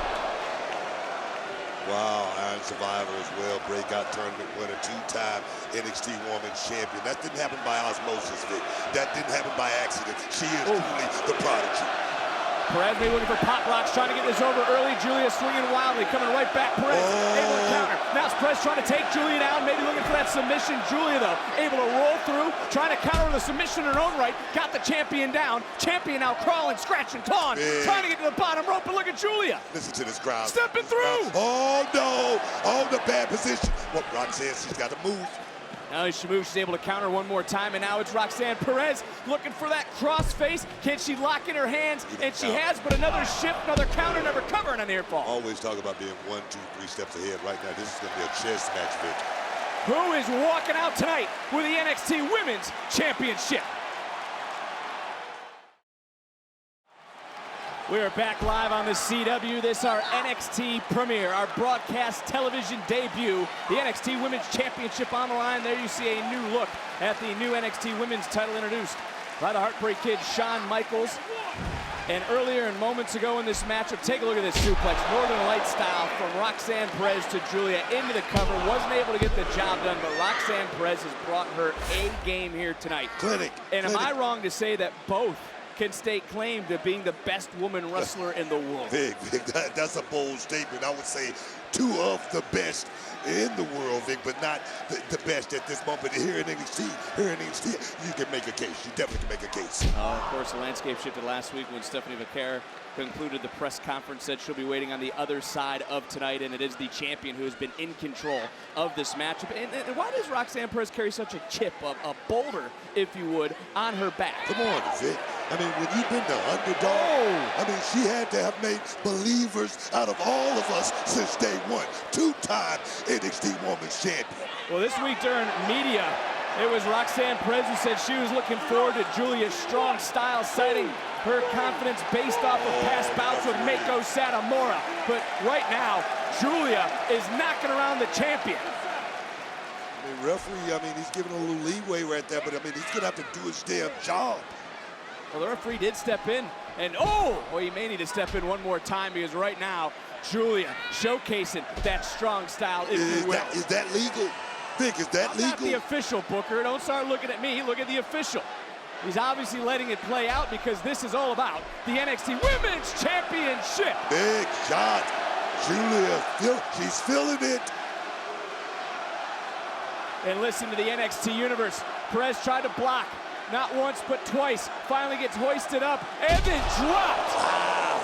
S2: Wow, Iron Survivor as well. Breakout tournament winner, 2-time NXT Women's Champion. That didn't happen by osmosis, Vic. That didn't happen by accident. She is truly the Prodigy.
S1: Perez maybe looking for pop blocks, trying to get this over early. Julia swinging wildly, coming right back. Perez able to counter. Now it's Perez trying to take Julia down, maybe looking for that submission. Julia, though, able to roll through, trying to counter the submission in her own right. Got the champion down. Champion now crawling, scratching, clawing, trying to get to the bottom rope. But look at Julia.
S2: Listen to this crowd.
S1: Stepping through.
S2: Oh, no. Oh, the bad position. Well, Roxanne, she's got to move.
S1: Now as she moves, she's able to counter one more time, and now it's Roxanne Perez looking for that crossface. Can she lock in her hands? And she has, but another shift, another counter, never covering an near fall.
S2: Always talk about being 1, 2, 3 steps ahead. Right now, this is going to be a chess match, Vic.
S1: Who is walking out tonight with the NXT Women's Championship? We are back live on the CW. This is our NXT premiere, our broadcast television debut. The NXT Women's Championship on the line. There you see a new look at the new NXT Women's title introduced by the Heartbreak Kid, Shawn Michaels. And earlier and moments ago in this matchup, take a look at this suplex. Northern Light style from Roxanne Perez to Julia into the cover. Wasn't able to get the job done, but Roxanne Perez has brought her A game here tonight.
S2: Clinic.
S1: Am I wrong to say that both can stake claim to being the best woman wrestler in the world?
S2: Vic, that's a bold statement. I would say 2 of the best in the world, Vic, but not the best at this moment. Here in NXT, you can make a case. You definitely can make a case.
S1: Of course, the landscape shifted last week when Stephanie Vaquer concluded the press conference, said she'll be waiting on the other side of tonight, and it is the champion who has been in control of this matchup. And why does Roxanne Perez carry such a chip, a boulder, if you would, on her back?
S2: Come on, Vic. I mean, when you've been the underdog, I mean, she had to have made believers out of all of us since day one. 2-time NXT Women's Champion.
S1: Well, this week during media, it was Roxanne Perez who said she was looking forward to Julia's strong style, citing her confidence based off of past bouts with Meiko Satomura. But right now, Julia is knocking around the champion.
S2: I mean, referee, I mean, he's giving a little leeway right there, but I mean, he's going to have to do his damn job.
S1: Well, the referee did step in, and he may need to step in one more time, because right now, Julia showcasing that strong style, if you will.
S2: Is that legal? Vic, is that legal?
S1: Not the official, Booker. Don't start looking at me. Look at the official. He's obviously letting it play out, because this is all about the NXT Women's Championship.
S2: Big shot. Julia, she's feeling it.
S1: And listen to the NXT Universe. Perez tried to block, not once but twice. Finally gets hoisted up and then dropped. Wow.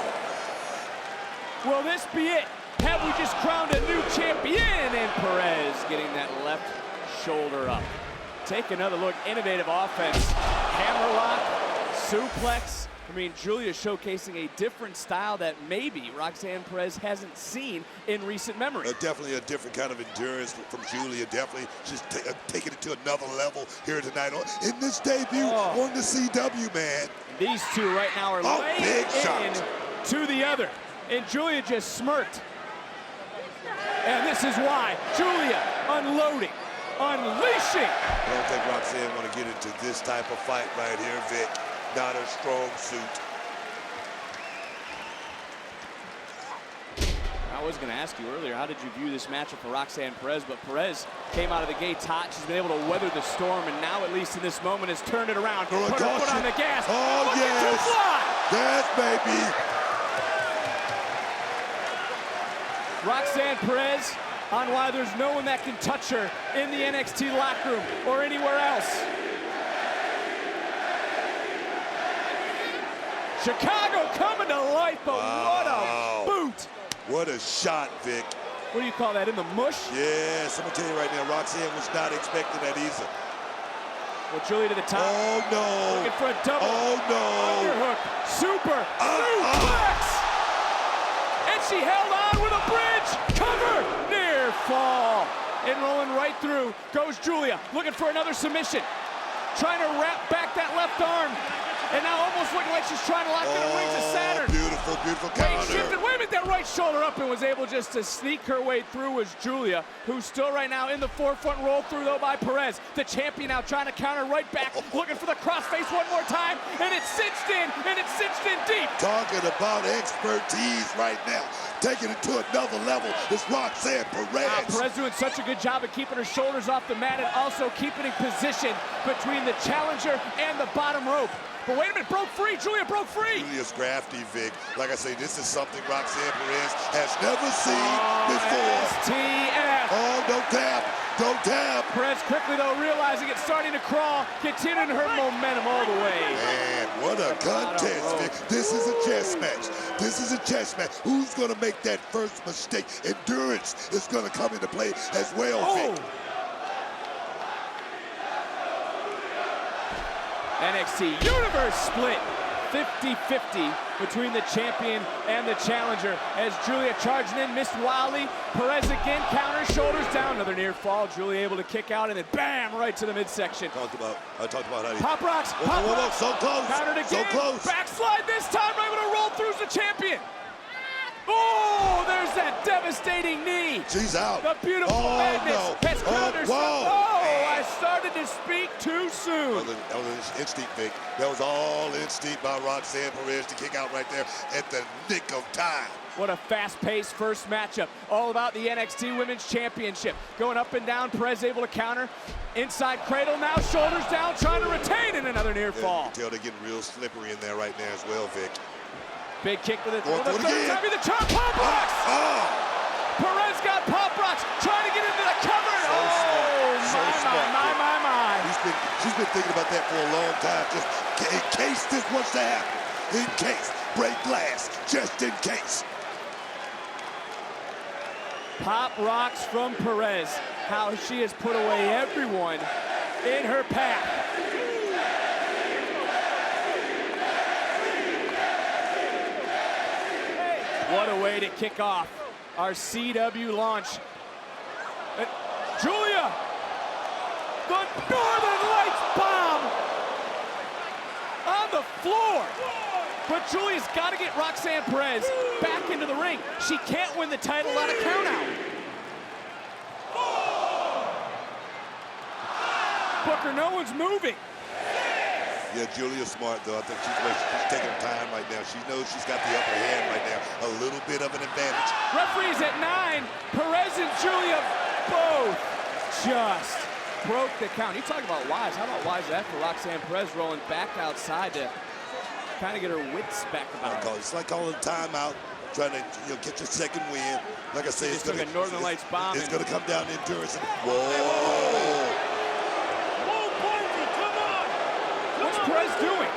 S1: Will this be it? Have we just crowned a new champion? And Perez getting that left shoulder up. Take another look. Innovative offense. Hammerlock, suplex, I mean, Julia showcasing a different style that maybe Roxanne Perez hasn't seen in recent memory.
S2: Definitely a different kind of endurance from Julia. Definitely just taking it to another level here tonight in this debut on the CW, man.
S1: These two right now are laying
S2: big
S1: in
S2: shot
S1: to the other. And Julia just smirked. And this is why Julia unloading, unleashing.
S2: I don't think Roxanne want to get into this type of fight right here, Vic. Not her strong suit.
S1: I was going to ask you earlier, how did you view this matchup for Roxanne Perez? But Perez came out of the gates hot. She's been able to weather the storm, and now, at least in this moment, has turned it around. Put her foot on the gas.
S2: Oh, yes. Yes, baby.
S1: Roxanne Perez on why there's no one that can touch her in the NXT locker room or anywhere else. Chicago coming to life, but what a boot.
S2: What a shot, Vic.
S1: What do you call that, in the mush?
S2: Yes, I'm gonna tell you right now, Roxanne was not expecting that either.
S1: Well, Julia to the top.
S2: Oh, no.
S1: Looking for a double.
S2: Oh, no.
S1: Underhook. Super. Suplex. And she held on with a bridge. Cover. Near fall. And rolling right through goes Julia. Looking for another submission. Trying to wrap back that left arm. And now almost looking like she's trying to lock in the rings of Saturn.
S2: Beautiful, beautiful counter.
S1: Weight shifted. Wait a minute, that right shoulder up and was able just to sneak her way through was Julia, who's still right now in the forefront. Rolled through, though, by Perez. The champion now trying to counter right back. Looking for the crossface one more time. And it's cinched in, and it's cinched in deep.
S2: Talking about expertise right now. Taking it to another level is Roxanne Perez.
S1: Perez doing such a good job of keeping her shoulders off the mat and also keeping in position between the challenger and the bottom rope. But wait a minute, broke free. Julia broke free.
S2: Julia's crafty, Vic. Like I say, this is something Roxanne Perez has never seen before.
S1: STF.
S2: Oh, don't tap. Don't tap.
S1: Perez quickly, though, realizing it's starting to crawl, continuing her momentum all the way.
S2: Man, what a contest, Vic. This is a chess match. This is a chess match. Who's going to make that first mistake? Endurance is going to come into play as well, Vic.
S1: NXT Universe split 50-50 between the champion and the challenger as Julia charging in, missed wildly. Perez again, counter, shoulders down, another near fall. Julia able to kick out and then bam, right to the midsection.
S2: I talked about how
S1: Pop rocks, pop rocks.
S2: So close.
S1: Countered again,
S2: so close.
S1: Backslide this time, right when it rolled through as the champion. Oh, there's that devastating knee.
S2: She's out.
S1: The beautiful Madness has crowned herself. I started to speak too soon.
S2: That was instinct, Vic. That was all instinct by Roxanne Perez to kick out right there at the nick of time.
S1: What a fast-paced first matchup. All about the NXT Women's Championship. Going up and down, Perez able to counter. Inside cradle, now shoulders down, trying to retain in another near fall.
S2: You can tell they're getting real slippery in there right now as well, Vic.
S1: Big kick to the
S2: third
S1: time, the chop, Pop Rocks! Perez got Pop Rocks, trying to get into the cover. My.
S2: She's been thinking about that for a long time, just in case this was to happen. In case. Break glass, just in case.
S1: Pop Rocks from Perez. How she has put away everyone in her path. What a way to kick off our CW launch. Julia, the Northern Lights bomb on the floor. But Julia's got to get Roxanne Perez back into the ring. She can't win the title on a countout. Booker, no one's moving.
S2: Yeah, Julia's smart, though. I think she's taking her time right now. She knows she's got the upper hand right now. A little bit of an advantage.
S1: Referees at 9. Perez and Julia both just broke the count. You talk about wise. How about wise that for Roxanne Perez rolling back outside to kind of get her wits back about her.
S2: It's like calling timeout, trying to get your second win. Like I say, it's going to
S1: Northern Lights bomb.
S2: It's going to come down to endurance. Whoa!
S1: What's Perez doing?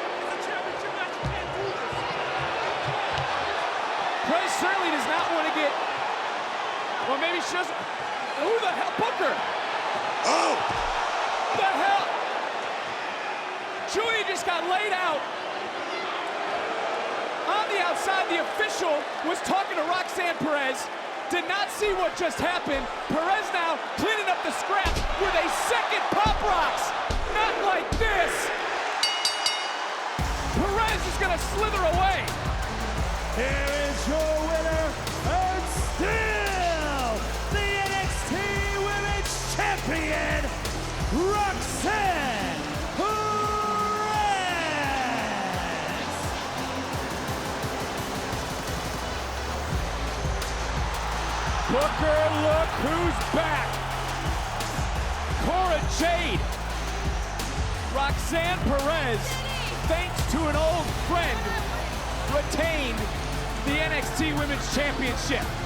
S1: Perez certainly does not want to get. Well, maybe she doesn't. Who the hell, Booker?
S2: Oh!
S1: The hell? Julia just got laid out. the official was talking to Roxanne Perez. Did not see what just happened. Perez now cleaning up the scraps with a second Pop Rocks. Not like this. Perez is gonna slither away.
S3: Here is your winner, and still the NXT Women's Champion, Roxanne Perez.
S1: Booker, look who's back. Cora Jade. Roxanne Perez, thanks to an old friend, retained the NXT Women's Championship.